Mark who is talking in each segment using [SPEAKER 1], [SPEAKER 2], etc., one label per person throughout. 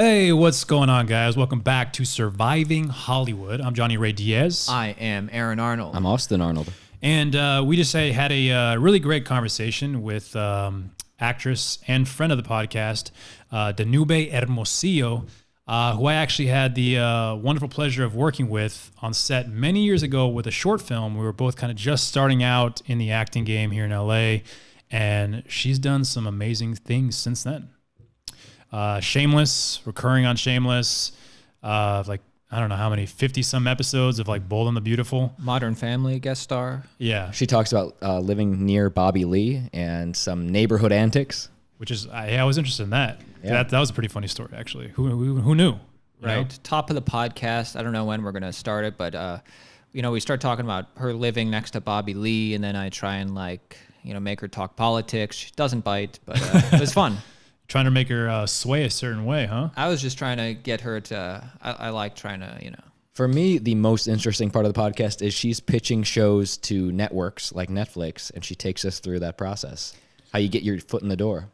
[SPEAKER 1] Hey, what's going on, guys? Welcome back to Surviving Hollywood. I'm Johnny Ray Diaz.
[SPEAKER 2] I am Aaron Arnold.
[SPEAKER 3] I'm Austin Arnold.
[SPEAKER 1] And we just had a really great conversation with actress and friend of the podcast, Danube Hermosillo, who I actually had the wonderful pleasure of working with on set many years ago with a short film. We were both kind of just starting out in the acting game here in LA, and she's done some amazing things since then. Shameless, recurring on Shameless, like, I don't know how many, 50 some episodes of like Bold and the Beautiful.
[SPEAKER 2] Modern Family guest star.
[SPEAKER 1] Yeah.
[SPEAKER 3] She talks about living near Bobby Lee and some neighborhood antics.
[SPEAKER 1] Which is, I was interested in that.
[SPEAKER 3] Yeah.
[SPEAKER 1] That was a pretty funny story, actually. Who knew?
[SPEAKER 2] Right.
[SPEAKER 1] You know?
[SPEAKER 2] Top of the podcast. I don't know when we're going to start it, but, we start talking about her living next to Bobby Lee, and then I try and make her talk politics. She doesn't bite, but it was fun.
[SPEAKER 1] Trying to make her sway a certain way, huh?
[SPEAKER 2] I was just trying to get her to, I like trying to,
[SPEAKER 3] For me, the most interesting part of the podcast is she's pitching shows to networks like Netflix, and she takes us through that process, how you get your foot in the door.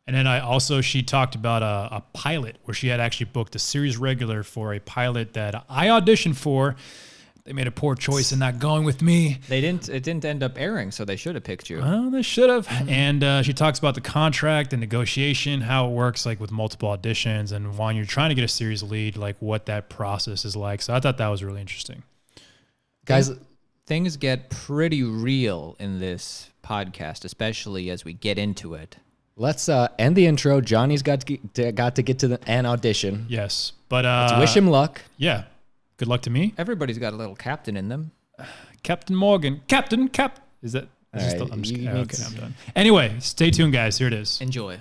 [SPEAKER 1] And then she talked about a pilot where she had actually booked a series regular for a pilot that I auditioned for. They made a poor choice in not going with me.
[SPEAKER 2] it didn't end up airing, so they should have picked you.
[SPEAKER 1] Well, they should have. Mm-hmm. And she talks about the contract and negotiation, how it works like with multiple auditions, and when you're trying to get a series lead, like what that process is like. So I thought that was really interesting.
[SPEAKER 3] Guys,
[SPEAKER 2] Things get pretty real in this podcast, especially as we get into it.
[SPEAKER 3] let's end the intro. Johnny's got to get to an audition.
[SPEAKER 1] Yes. But
[SPEAKER 3] Let's wish him luck.
[SPEAKER 1] Yeah. Good luck to me.
[SPEAKER 2] Everybody's got a little captain in them.
[SPEAKER 1] Captain Morgan. Is that?
[SPEAKER 3] All right,
[SPEAKER 1] I'm just
[SPEAKER 3] you
[SPEAKER 1] okay,
[SPEAKER 3] need
[SPEAKER 1] I'm done. Anyway, stay tuned, guys. Here it is.
[SPEAKER 2] Enjoy.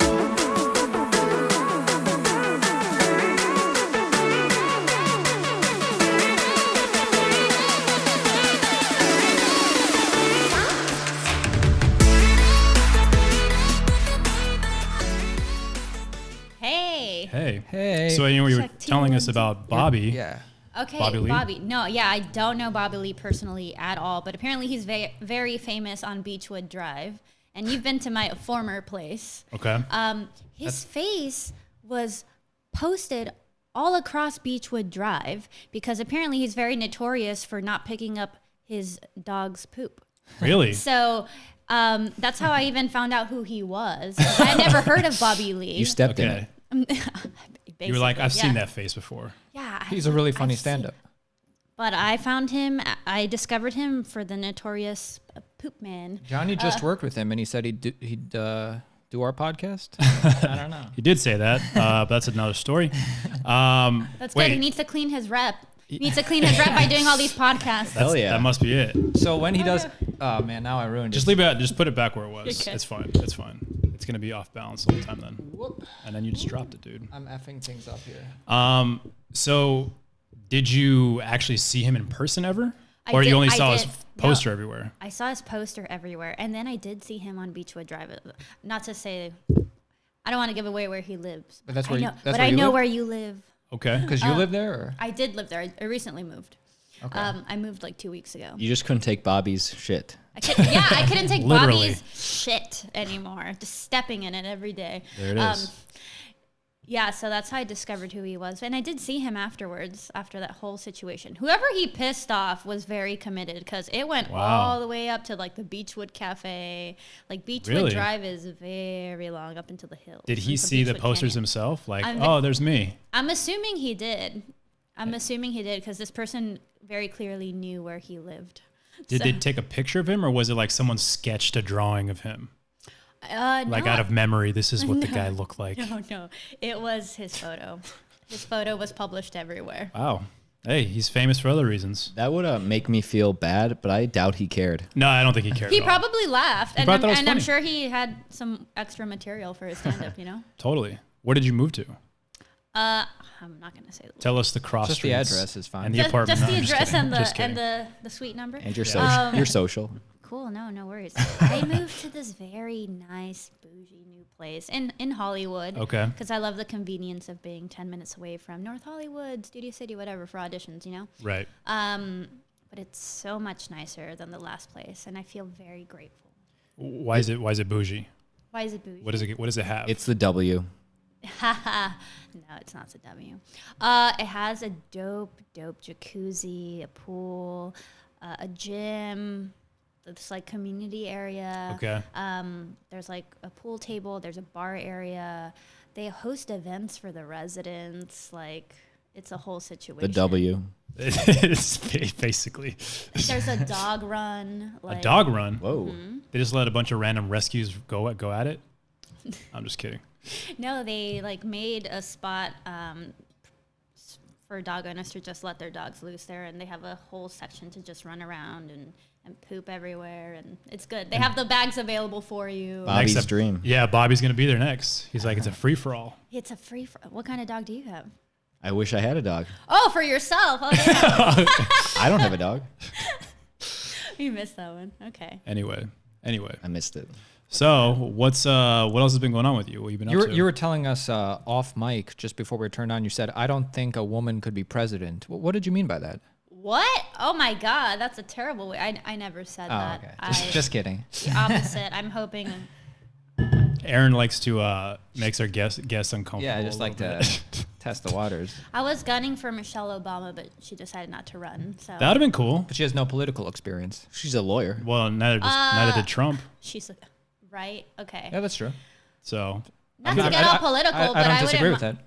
[SPEAKER 1] Hey. So you were
[SPEAKER 4] Check
[SPEAKER 1] telling us
[SPEAKER 4] 212.
[SPEAKER 1] about Bobby.
[SPEAKER 2] Yeah.
[SPEAKER 4] Okay,
[SPEAKER 1] Bobby Lee?
[SPEAKER 4] No, yeah, I don't know Bobby Lee personally at all, but apparently he's very famous on Beechwood Drive. And you've been to my former place.
[SPEAKER 1] Okay.
[SPEAKER 4] His face was posted all across Beechwood Drive because apparently he's very notorious for not picking up his dog's poop.
[SPEAKER 1] Really?
[SPEAKER 4] So that's how I even found out who he was. I had never heard of Bobby Lee.
[SPEAKER 3] You stepped in it.
[SPEAKER 1] You were like, I've
[SPEAKER 4] yeah.
[SPEAKER 1] seen that face before.
[SPEAKER 4] Yeah.
[SPEAKER 2] He's a really funny
[SPEAKER 4] I've seen-
[SPEAKER 2] stand-up.
[SPEAKER 4] But I found him, I discovered him for the notorious Poop Man.
[SPEAKER 2] Johnny just worked with him, and he said he'd do our podcast. I don't know.
[SPEAKER 1] He did say that, but that's another story.
[SPEAKER 4] That's good. He needs to clean his rep. He needs to clean his rep by doing all these podcasts.
[SPEAKER 3] Hell yeah.
[SPEAKER 1] That must be it.
[SPEAKER 2] So when he does, oh man, now I ruined it.
[SPEAKER 1] Just leave it. Just put it back where it was.
[SPEAKER 4] Okay.
[SPEAKER 1] It's fine. It's fine. It's gonna be off balance all the time then.
[SPEAKER 2] Whoop.
[SPEAKER 1] And then you just dropped it, dude.
[SPEAKER 2] I'm effing things up here.
[SPEAKER 1] So did you actually see him in person ever?
[SPEAKER 4] I
[SPEAKER 1] Or
[SPEAKER 4] did-
[SPEAKER 1] you only
[SPEAKER 4] I
[SPEAKER 1] saw
[SPEAKER 4] did.
[SPEAKER 1] his poster
[SPEAKER 4] No.
[SPEAKER 1] everywhere?
[SPEAKER 4] I saw his poster everywhere. And then I did see him on Beechwood Drive. Not to say, I don't want to give away where he lives.
[SPEAKER 2] But that's
[SPEAKER 4] I
[SPEAKER 2] where you-
[SPEAKER 4] know,
[SPEAKER 2] that's
[SPEAKER 4] but
[SPEAKER 2] where
[SPEAKER 4] I
[SPEAKER 2] you
[SPEAKER 4] know
[SPEAKER 2] live?
[SPEAKER 4] where you live.
[SPEAKER 1] Okay.
[SPEAKER 2] Because you live there, or?
[SPEAKER 4] I did live there. I recently moved.
[SPEAKER 2] Okay.
[SPEAKER 4] I moved like 2 weeks ago.
[SPEAKER 3] You just couldn't take Bobby's shit.
[SPEAKER 4] I couldn't take
[SPEAKER 1] Literally.
[SPEAKER 4] Bobby's shit anymore. Just stepping in it every day.
[SPEAKER 1] There it is.
[SPEAKER 4] Yeah, so that's how I discovered who he was. And I did see him afterwards, after that whole situation. Whoever he pissed off was very committed because it went
[SPEAKER 1] Wow.
[SPEAKER 4] all the way up to like the Beechwood Cafe. Like Beechwood
[SPEAKER 1] Really?
[SPEAKER 4] Drive is very long up into the hills.
[SPEAKER 1] Did he
[SPEAKER 4] into
[SPEAKER 1] see the
[SPEAKER 4] Beechwood
[SPEAKER 1] posters
[SPEAKER 4] Canyon.
[SPEAKER 1] himself? Like,
[SPEAKER 4] I'm-
[SPEAKER 1] oh, there's me.
[SPEAKER 4] I'm assuming he did. Because this person very clearly knew where he lived.
[SPEAKER 1] Did
[SPEAKER 4] So-
[SPEAKER 1] they take a picture of him, or was it like someone sketched a drawing of him? Like
[SPEAKER 4] no.
[SPEAKER 1] out of memory, this is what the guy looked like.
[SPEAKER 4] No. It was his photo. His photo was published everywhere.
[SPEAKER 1] Wow. Hey, he's famous for other reasons.
[SPEAKER 3] That would make me feel bad, but I doubt he cared.
[SPEAKER 1] No, I don't think he cared
[SPEAKER 4] He
[SPEAKER 1] at all.
[SPEAKER 4] probably laughed, and,
[SPEAKER 1] probably thought it was
[SPEAKER 4] I'm
[SPEAKER 1] funny.
[SPEAKER 4] sure he had some extra material for his stand-up.
[SPEAKER 1] Totally. Where did you move to?
[SPEAKER 4] I'm not gonna say the
[SPEAKER 1] Tell us the cross
[SPEAKER 2] Just the
[SPEAKER 1] streets
[SPEAKER 2] address is fine.
[SPEAKER 1] and the apartment.
[SPEAKER 4] just
[SPEAKER 1] No,
[SPEAKER 4] the
[SPEAKER 1] I'm
[SPEAKER 4] address
[SPEAKER 1] kidding.
[SPEAKER 4] and
[SPEAKER 1] Just kidding.
[SPEAKER 4] the suite number.
[SPEAKER 3] And your social. Your social.
[SPEAKER 4] Cool, no worries. I moved to this very nice, bougie new place in Hollywood.
[SPEAKER 1] Okay.
[SPEAKER 4] Because I love the convenience of being 10 minutes away from North Hollywood, Studio City, whatever, for auditions,
[SPEAKER 1] Right.
[SPEAKER 4] But it's so much nicer than the last place, and I feel very grateful.
[SPEAKER 1] Why is it bougie?
[SPEAKER 4] Why is it bougie?
[SPEAKER 1] What does it have?
[SPEAKER 3] It's the W.
[SPEAKER 4] No, it's not a W. It has a dope jacuzzi, a pool, a gym. It's like community area.
[SPEAKER 1] Okay.
[SPEAKER 4] There's like a pool table. There's a bar area. They host events for the residents. Like it's a whole situation.
[SPEAKER 3] The W.
[SPEAKER 1] It's basically
[SPEAKER 4] There's a dog run.
[SPEAKER 1] a dog run.
[SPEAKER 3] Whoa.
[SPEAKER 1] They just let a bunch of random rescues go at it. I'm just kidding.
[SPEAKER 4] No, they like made a spot for dog owners to just let their dogs loose there, and they have a whole section to just run around and poop everywhere, and it's good. They have the bags available for you.
[SPEAKER 3] Bobby's
[SPEAKER 1] Next up-
[SPEAKER 3] dream.
[SPEAKER 1] Yeah, Bobby's gonna be there next. He's like, it's a free for all.
[SPEAKER 4] It's a free. What kind of dog do you have?
[SPEAKER 3] I wish I had a dog.
[SPEAKER 4] Oh, for yourself. Oh, yeah.
[SPEAKER 3] I don't have a dog.
[SPEAKER 4] You missed that one. Okay.
[SPEAKER 1] Anyway,
[SPEAKER 3] I missed it.
[SPEAKER 1] so what else has been going on with you? What you been up to?
[SPEAKER 2] You were telling us off mic just before we turned on. You said, "I don't think a woman could be president." What did you mean by that?
[SPEAKER 4] What? Oh my God, that's a terrible way. I never said that.
[SPEAKER 2] Okay. Just kidding.
[SPEAKER 4] The opposite. I'm hoping.
[SPEAKER 1] Aaron likes to makes our guests uncomfortable.
[SPEAKER 2] Yeah, I just
[SPEAKER 1] a
[SPEAKER 2] like
[SPEAKER 1] little
[SPEAKER 2] to
[SPEAKER 1] bit.
[SPEAKER 2] test the waters.
[SPEAKER 4] I was gunning for Michelle Obama, but she decided not to run. So
[SPEAKER 1] That'd have been cool.
[SPEAKER 2] But she has no political experience.
[SPEAKER 3] She's a lawyer.
[SPEAKER 1] Well, neither did Trump.
[SPEAKER 4] she's right. Okay.
[SPEAKER 2] Yeah, that's true.
[SPEAKER 1] So
[SPEAKER 4] Not to get all political, but
[SPEAKER 2] I don't
[SPEAKER 4] I
[SPEAKER 2] disagree
[SPEAKER 4] wouldn't.
[SPEAKER 2] with that.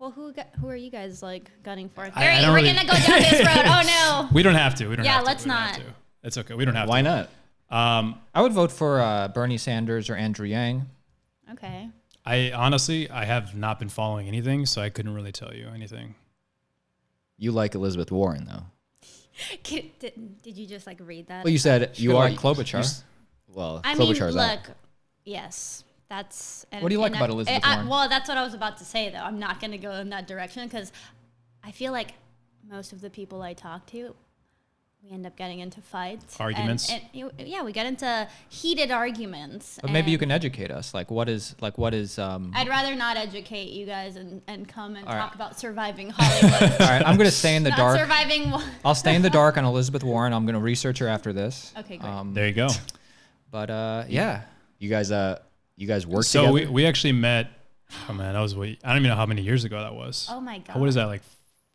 [SPEAKER 4] Well, who are you guys like gunning for?
[SPEAKER 1] I
[SPEAKER 4] Gary,
[SPEAKER 1] don't
[SPEAKER 4] we're
[SPEAKER 1] really-
[SPEAKER 4] gonna go down this road. Oh no.
[SPEAKER 1] we don't have to. We don't.
[SPEAKER 4] Yeah,
[SPEAKER 1] have to.
[SPEAKER 4] let's
[SPEAKER 1] We don't have
[SPEAKER 4] not.
[SPEAKER 1] to. It's okay. We don't have
[SPEAKER 3] Why
[SPEAKER 1] to.
[SPEAKER 3] not?
[SPEAKER 2] I would vote for Bernie Sanders or Andrew Yang.
[SPEAKER 4] Okay.
[SPEAKER 1] I honestly have not been following anything, so I couldn't really tell you anything.
[SPEAKER 3] You like Elizabeth Warren, though.
[SPEAKER 4] Did you just like read that?
[SPEAKER 3] Well, you said you
[SPEAKER 2] could
[SPEAKER 3] are
[SPEAKER 2] like Klobuchar.
[SPEAKER 3] Well,
[SPEAKER 4] I mean,
[SPEAKER 3] Klobuchar's out.
[SPEAKER 4] look. Yes, that's.
[SPEAKER 2] What do you like about Elizabeth Warren?
[SPEAKER 4] Well, that's what I was about to say, though. I'm not going to go in that direction because I feel like most of the people I talk to, we end up getting into fights,
[SPEAKER 1] Arguments.
[SPEAKER 4] Yeah, we get into heated arguments.
[SPEAKER 2] But maybe you
[SPEAKER 4] and
[SPEAKER 2] can educate us. What is
[SPEAKER 4] I'd rather not educate you guys and come and
[SPEAKER 2] All right.
[SPEAKER 4] talk about surviving Hollywood.
[SPEAKER 2] All right, I'm going to stay in the
[SPEAKER 4] Not
[SPEAKER 2] dark.
[SPEAKER 4] surviving.
[SPEAKER 2] I'll stay in the dark on Elizabeth Warren. I'm going to research her after this.
[SPEAKER 4] Okay, great.
[SPEAKER 1] There you go.
[SPEAKER 2] But yeah.
[SPEAKER 3] You guys work
[SPEAKER 1] So
[SPEAKER 3] together?
[SPEAKER 1] we actually met. Oh man, that was I don't even know how many years ago that was.
[SPEAKER 4] Oh my God.
[SPEAKER 1] What is that, like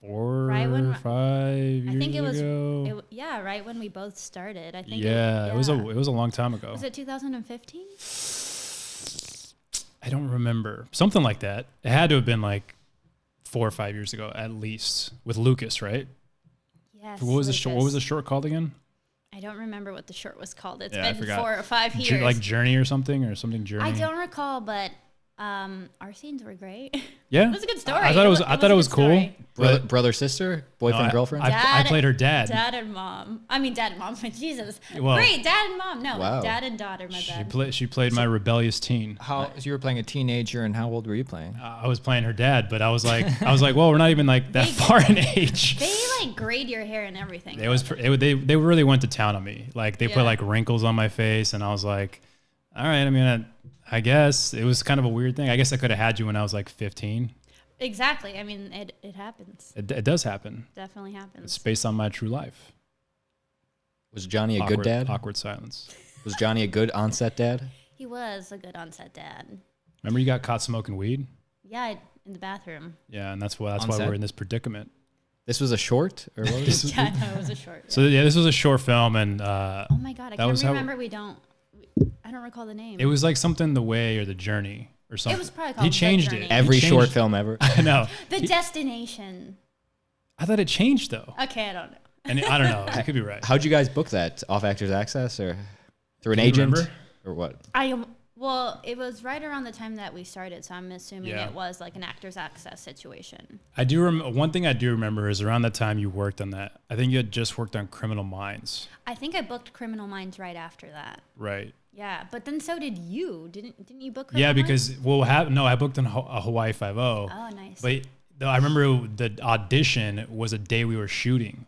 [SPEAKER 1] 4
[SPEAKER 4] Right when-
[SPEAKER 1] or 5 years
[SPEAKER 4] I think it was.
[SPEAKER 1] ago?
[SPEAKER 4] Yeah, right when we both started. I think.
[SPEAKER 1] Yeah, it was a long time ago.
[SPEAKER 4] Was it 2015?
[SPEAKER 1] I don't remember. Something like that. It had to have been like 4 or 5 years ago at least with Lucas, right?
[SPEAKER 4] Yes.
[SPEAKER 1] What was the short? What was the
[SPEAKER 4] Lucas.
[SPEAKER 1] short called again?
[SPEAKER 4] I don't remember what the short was called. It's
[SPEAKER 1] Yeah, I
[SPEAKER 4] been
[SPEAKER 1] forgot.
[SPEAKER 4] 4 or 5 years.
[SPEAKER 1] Like Journey or something Journey.
[SPEAKER 4] I don't recall, but our scenes were great.
[SPEAKER 1] Yeah,
[SPEAKER 4] It was a good story.
[SPEAKER 1] I thought it was. I thought it was
[SPEAKER 4] a good
[SPEAKER 1] cool.
[SPEAKER 4] story.
[SPEAKER 3] brother, sister, boyfriend,
[SPEAKER 1] No,
[SPEAKER 3] girlfriend?
[SPEAKER 1] I
[SPEAKER 4] Dad-
[SPEAKER 1] played her dad.
[SPEAKER 4] Dad and mom. I mean, dad and mom. Jesus.
[SPEAKER 1] Well-
[SPEAKER 4] Great, dad and mom. No,
[SPEAKER 3] Wow.
[SPEAKER 4] dad and daughter. My bad.
[SPEAKER 1] She played my rebellious teen.
[SPEAKER 2] So you were playing a teenager, and how old were you playing?
[SPEAKER 1] I was playing her dad, but I was like, well, we're not even like that far in age.
[SPEAKER 4] They like grade your hair and everything.
[SPEAKER 1] They really went to town on me. Like they put
[SPEAKER 4] Yeah.
[SPEAKER 1] like wrinkles on my face, and I was like, all right. I mean, I guess it was kind of a weird thing. I guess I could have had you when I was like 15.
[SPEAKER 4] Exactly. I mean, it happens.
[SPEAKER 1] It does happen.
[SPEAKER 4] Definitely happens.
[SPEAKER 1] It's based on my true life.
[SPEAKER 3] Was Johnny a
[SPEAKER 1] Awkward,
[SPEAKER 3] good dad?
[SPEAKER 1] Awkward silence.
[SPEAKER 3] Was Johnny a good on-set dad?
[SPEAKER 4] He was a good on-set dad.
[SPEAKER 1] Remember you got caught smoking weed?
[SPEAKER 4] Yeah, in the bathroom.
[SPEAKER 1] Yeah, and that's why
[SPEAKER 2] On
[SPEAKER 1] we're
[SPEAKER 2] set?
[SPEAKER 1] in this predicament.
[SPEAKER 3] This was a short? Or what was it?
[SPEAKER 4] Yeah, no, it was a short.
[SPEAKER 1] So yeah, this was a short film, and
[SPEAKER 4] Oh my God, I
[SPEAKER 1] that was
[SPEAKER 4] can't
[SPEAKER 1] how-
[SPEAKER 4] remember. I don't recall the name.
[SPEAKER 1] it was like something The Way or The Journey or something.
[SPEAKER 4] was probably
[SPEAKER 1] He
[SPEAKER 4] called The
[SPEAKER 1] changed
[SPEAKER 4] Journey.
[SPEAKER 1] it.
[SPEAKER 3] Every
[SPEAKER 1] He
[SPEAKER 3] short
[SPEAKER 1] changed-
[SPEAKER 3] film ever.
[SPEAKER 1] I know.
[SPEAKER 4] The Destination.
[SPEAKER 1] I thought it changed though,
[SPEAKER 4] Okay, I don't know.
[SPEAKER 1] and I don't know. I could be right.
[SPEAKER 3] How'd you guys book that? Off Actors Access or through an
[SPEAKER 1] Do you
[SPEAKER 3] agent?
[SPEAKER 1] remember?
[SPEAKER 3] Or what?
[SPEAKER 4] Well, it was right around the time that we started, so I'm assuming
[SPEAKER 1] Yeah.
[SPEAKER 4] it was like an Actors Access situation.
[SPEAKER 1] I do one thing I do remember is around that time you worked on that. I think you had just worked on Criminal Minds,
[SPEAKER 4] I think I booked Criminal Minds right after that.
[SPEAKER 1] right?
[SPEAKER 4] Yeah, but then so did you. Didn't you book?
[SPEAKER 1] Yeah,
[SPEAKER 4] Criminal Minds?
[SPEAKER 1] because I booked on a Hawaii 5-0.
[SPEAKER 4] Oh, nice.
[SPEAKER 1] But though I remember the audition was a day we were shooting,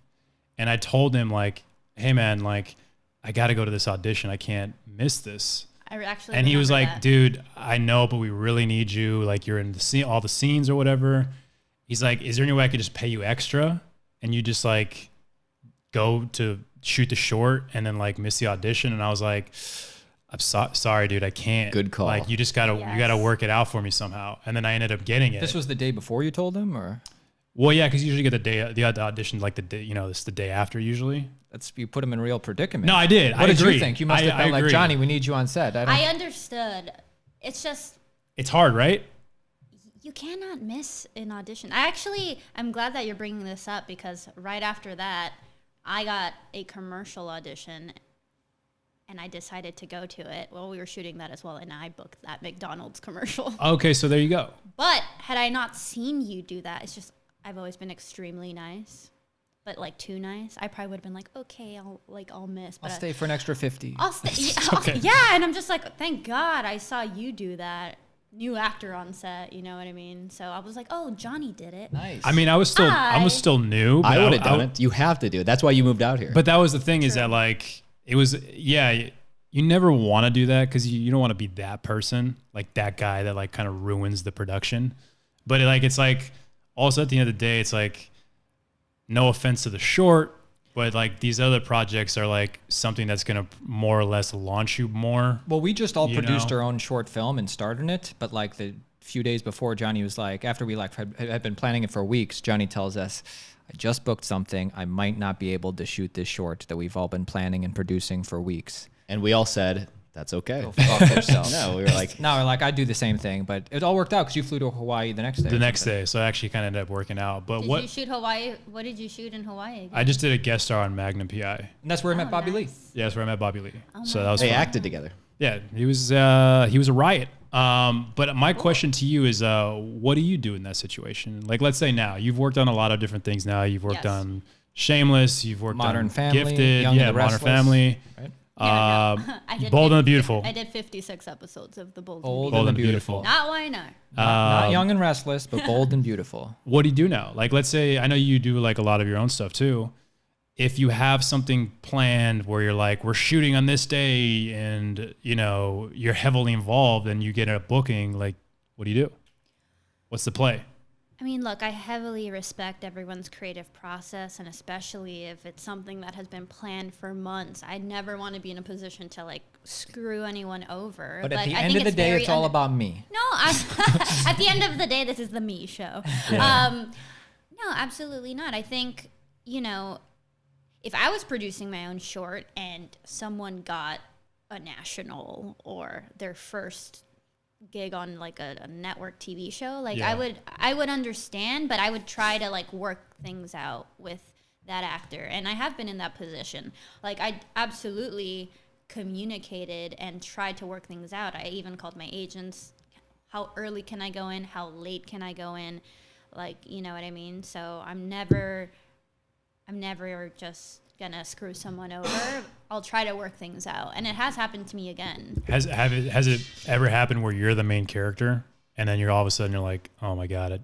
[SPEAKER 1] and I told him like, "Hey man, like I got to go to this audition. I can't miss this."
[SPEAKER 4] I actually.
[SPEAKER 1] And he was
[SPEAKER 4] remember
[SPEAKER 1] like,
[SPEAKER 4] that.
[SPEAKER 1] "Dude, I know, but we really need you. Like you're in the scene, all the scenes or whatever." He's like, "Is there any way I could just pay you extra and you just like go to shoot the short and then like miss the audition?" And I was like, I'm sorry, dude, I can't.
[SPEAKER 3] Good call.
[SPEAKER 1] Like, you just gotta you gotta work it out for me somehow. And then I ended up getting it.
[SPEAKER 2] This was the day before you told him, or
[SPEAKER 1] Well, yeah, because you usually get the audition like the day, it's the day after usually.
[SPEAKER 2] that's you put him in real predicament.
[SPEAKER 1] No, I did.
[SPEAKER 2] What
[SPEAKER 1] I
[SPEAKER 2] did
[SPEAKER 1] agree.
[SPEAKER 2] you think? You must have
[SPEAKER 1] I
[SPEAKER 2] felt like,
[SPEAKER 1] agree.
[SPEAKER 2] Johnny, we need you on set.
[SPEAKER 4] I understood. It's just
[SPEAKER 1] It's hard, right?
[SPEAKER 4] you cannot miss an audition. I'm glad that you're bringing this up because right after that, I got a commercial audition and I decided to go to it. Well, we were shooting that as well, and I booked that McDonald's commercial.
[SPEAKER 1] Okay, so there you go.
[SPEAKER 4] But had I not seen you do that, it's just I've always been extremely nice, but like too nice. I probably would have been like, okay, I'll miss. But
[SPEAKER 2] I'll stay for an extra 50.
[SPEAKER 4] I'll stay.
[SPEAKER 1] Okay.
[SPEAKER 4] Yeah, and I'm just like, thank God I saw you do that. New actor on set, you know what I mean? So I was like, oh, Johnny did it.
[SPEAKER 2] Nice.
[SPEAKER 1] I mean, I was still new. But
[SPEAKER 3] I would have done it. You have to do it. That's why you moved out here.
[SPEAKER 1] But that was the thing is that like it was you never want to do that because you don't want to be that person, like that guy that like kind of ruins the production. But it's like also at the end of the day, it's like no offense to the short, but like these other projects are like something that's gonna more or less launch you more.
[SPEAKER 2] Well, we just all
[SPEAKER 1] You
[SPEAKER 2] produced
[SPEAKER 1] know?
[SPEAKER 2] our own short film and starred in it, but like the few days before, Johnny was like, after we like had been planning it for weeks, Johnny tells us, I just booked something. I might not be able to shoot this short that we've all been planning and producing for weeks.
[SPEAKER 3] And we all said, that's okay.
[SPEAKER 2] Go fuck yourself.
[SPEAKER 3] No, we were like,
[SPEAKER 2] No, like I'd do the same thing, but it all worked out because you flew to Hawaii the next day.
[SPEAKER 1] The next day, so it actually kind of ended up working out. But
[SPEAKER 4] Did you shoot Hawaii? What did you shoot in Hawaii again?
[SPEAKER 1] I just did a guest star on Magnum PI.
[SPEAKER 2] And that's where I met Bobby Lee.
[SPEAKER 4] nice.
[SPEAKER 1] Yeah, that's where I met Bobby Lee. So that was
[SPEAKER 3] they
[SPEAKER 1] fun.
[SPEAKER 3] acted together.
[SPEAKER 1] Yeah, he was a riot. But my question to you is, what do you do in that situation? Like, let's say now you've worked on a lot of different things. Now you've worked
[SPEAKER 4] Yes.
[SPEAKER 1] on Shameless. You've worked
[SPEAKER 2] Modern
[SPEAKER 1] on
[SPEAKER 2] Family,
[SPEAKER 1] Gifted.
[SPEAKER 2] Young and the
[SPEAKER 1] Modern
[SPEAKER 2] Restless,
[SPEAKER 1] Family.
[SPEAKER 2] right?
[SPEAKER 4] Yeah, no. I did
[SPEAKER 1] Bold and the
[SPEAKER 4] 50
[SPEAKER 1] Beautiful.
[SPEAKER 4] I did 56 episodes of the Bold,
[SPEAKER 2] Bold
[SPEAKER 1] Bold
[SPEAKER 2] and
[SPEAKER 1] and
[SPEAKER 2] Beautiful.
[SPEAKER 1] Beautiful.
[SPEAKER 4] Not why not?
[SPEAKER 2] Not young and restless, but bold and beautiful.
[SPEAKER 1] What do you do now? Like, let's say, I know you do like a lot of your own stuff too. If you have something planned where you're like, we're shooting on this day and, you're heavily involved and you get a booking, like, what do you do? What's the play?
[SPEAKER 4] I mean, look, I heavily respect everyone's creative process, and especially if it's something that has been planned for months. I'd never want to be in a position to like screw anyone over.
[SPEAKER 2] But at the
[SPEAKER 4] I
[SPEAKER 2] end
[SPEAKER 4] think
[SPEAKER 2] of the day,
[SPEAKER 4] very
[SPEAKER 2] it's all about me.
[SPEAKER 4] No, at the end of the day, this is the me show. No, absolutely not. I think, if I was producing my own short and someone got a national or their first gig on like a network TV show, like
[SPEAKER 1] Yeah.
[SPEAKER 4] I would understand, but I would try to like work things out with that actor. And I have been in that position. Like I absolutely communicated and tried to work things out. I even called my agents. How early can I go in? How late can I go in? Like, you know what I mean? So I'm never just gonna screw someone over. I'll try to work things out, and it has happened to me again.
[SPEAKER 1] Has it ever happened where you're the main character and then you're all of a sudden you're like, oh my God,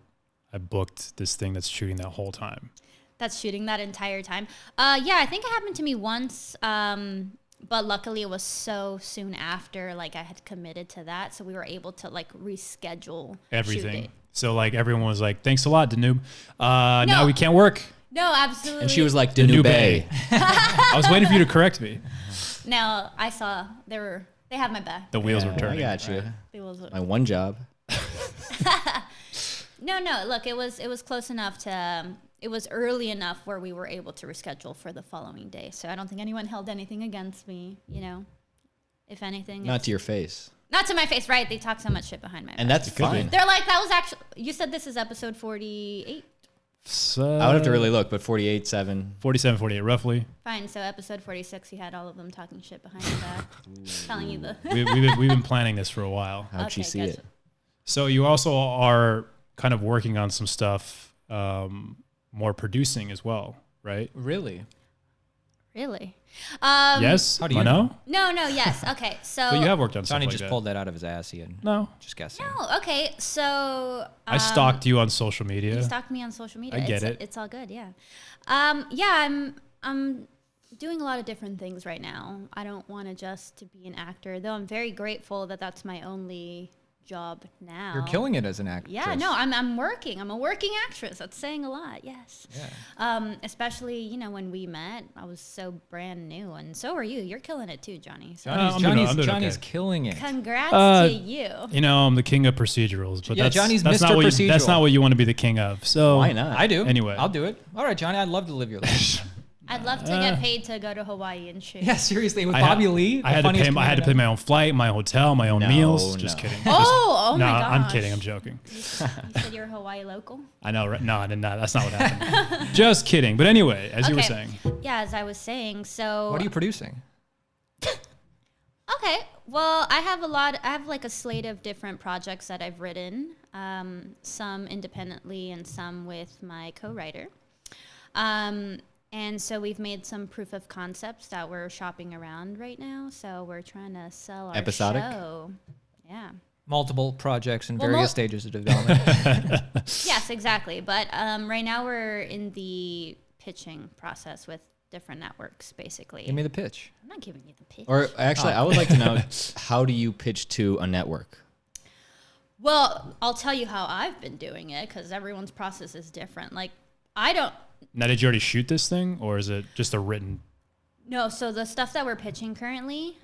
[SPEAKER 1] I booked this thing that's shooting that whole time?
[SPEAKER 4] That's shooting that entire time. Yeah, I think it happened to me once. But luckily it was so soon after, like I had committed to that. So we were able to like reschedule
[SPEAKER 1] Everything.
[SPEAKER 4] shooting.
[SPEAKER 1] So like everyone was like, thanks a lot, Danube. Now we can't work.
[SPEAKER 4] No, absolutely.
[SPEAKER 3] And she was like,
[SPEAKER 1] Danube.
[SPEAKER 3] Danube.
[SPEAKER 1] I was waiting for you to correct me.
[SPEAKER 4] No, I saw they have my back.
[SPEAKER 1] The wheels were
[SPEAKER 3] I
[SPEAKER 1] turning.
[SPEAKER 3] got you.
[SPEAKER 4] They was,
[SPEAKER 3] My one job.
[SPEAKER 4] no, look, it was close enough to, it was early enough where we were able to reschedule for the following day. So I don't think anyone held anything against me, if anything.
[SPEAKER 3] Not
[SPEAKER 4] it's-
[SPEAKER 3] to your face.
[SPEAKER 4] Not to my face, right? They talk so much shit behind my back.
[SPEAKER 3] And that's
[SPEAKER 1] could be.
[SPEAKER 3] fine.
[SPEAKER 4] They're like, that was actually, you said this is episode 48?
[SPEAKER 1] So,
[SPEAKER 3] I would have to really look, but 48, 7.
[SPEAKER 1] 47, 48, roughly.
[SPEAKER 4] Fine, so episode 46, you had all of them talking shit behind your back, telling you the...
[SPEAKER 1] We've been planning this for a while.
[SPEAKER 3] How'd she
[SPEAKER 4] Okay,
[SPEAKER 3] see
[SPEAKER 4] gotcha.
[SPEAKER 3] it?
[SPEAKER 1] So you also are kind of working on some stuff, more producing as well, right?
[SPEAKER 2] Really?
[SPEAKER 4] Really?
[SPEAKER 1] Yes?
[SPEAKER 2] How do you
[SPEAKER 1] know?
[SPEAKER 4] No, yes, okay, so...
[SPEAKER 1] But you have worked on stuff
[SPEAKER 2] Johnny
[SPEAKER 1] like
[SPEAKER 2] just
[SPEAKER 1] that.
[SPEAKER 2] pulled that out of his ass. He had
[SPEAKER 1] No.
[SPEAKER 2] just guessing.
[SPEAKER 4] No, okay, so...
[SPEAKER 1] I stalked you on social media.
[SPEAKER 4] You stalked me on social media.
[SPEAKER 1] I get it.
[SPEAKER 4] It's all good, yeah. Yeah, I'm doing a lot of different things right now. I don't want to just to be an actor, though I'm very grateful that that's my only job now.
[SPEAKER 2] You're killing it as an actress.
[SPEAKER 4] Yeah, no, I'm working. I'm a working actress. That's saying a lot. Yes.
[SPEAKER 2] Yeah.
[SPEAKER 4] Especially, you know, when we met, I was so brand new, and so are you. You're killing it too, Johnny. So
[SPEAKER 1] I'm doing
[SPEAKER 2] Johnny's
[SPEAKER 1] okay.
[SPEAKER 2] killing it.
[SPEAKER 4] congrats to you.
[SPEAKER 1] You know, I'm the king of procedurals, but
[SPEAKER 2] Yeah, Johnny's
[SPEAKER 1] that's
[SPEAKER 2] Mr.
[SPEAKER 1] not what
[SPEAKER 2] Procedural.
[SPEAKER 1] that's not what you want to be the king of. So
[SPEAKER 3] Why not?
[SPEAKER 2] I do.
[SPEAKER 1] Anyway.
[SPEAKER 2] I'll do it. All right, Johnny, I'd love to live your life.
[SPEAKER 4] I'd love to get paid to go to Hawaii and shoot.
[SPEAKER 2] Yeah, seriously, with
[SPEAKER 1] I
[SPEAKER 2] Bobby
[SPEAKER 1] had,
[SPEAKER 2] Lee.
[SPEAKER 1] I had to pay my own flight, my hotel, my own meals. Just
[SPEAKER 3] no.
[SPEAKER 1] kidding.
[SPEAKER 4] Oh
[SPEAKER 1] no,
[SPEAKER 4] my gosh.
[SPEAKER 1] I'm kidding. I'm joking.
[SPEAKER 4] You said you're a Hawaii local?
[SPEAKER 1] I know. Right? No, I did not. That's not what happened. Just kidding. But anyway, as you were saying.
[SPEAKER 4] Yeah, as I was saying, so
[SPEAKER 2] What are you producing?
[SPEAKER 4] okay. Well, I have like a slate of different projects that I've written, some independently and some with my co-writer. And so we've made some proof of concepts that we're shopping around right now. So we're trying to sell our
[SPEAKER 3] Episodic?
[SPEAKER 4] show. Yeah.
[SPEAKER 2] Multiple projects in
[SPEAKER 4] Well,
[SPEAKER 2] various stages of development.
[SPEAKER 4] Yes, exactly. But right now we're in the pitching process with different networks, basically.
[SPEAKER 2] Give me the pitch.
[SPEAKER 4] I'm not giving you the pitch.
[SPEAKER 3] Or actually, I would like to know, how do you pitch to a network?
[SPEAKER 4] Well, I'll tell you how I've been doing it because everyone's process is different. Like, I don't.
[SPEAKER 1] Now, did you already shoot this thing, or is it just a written?
[SPEAKER 4] No, so the stuff that we're pitching currently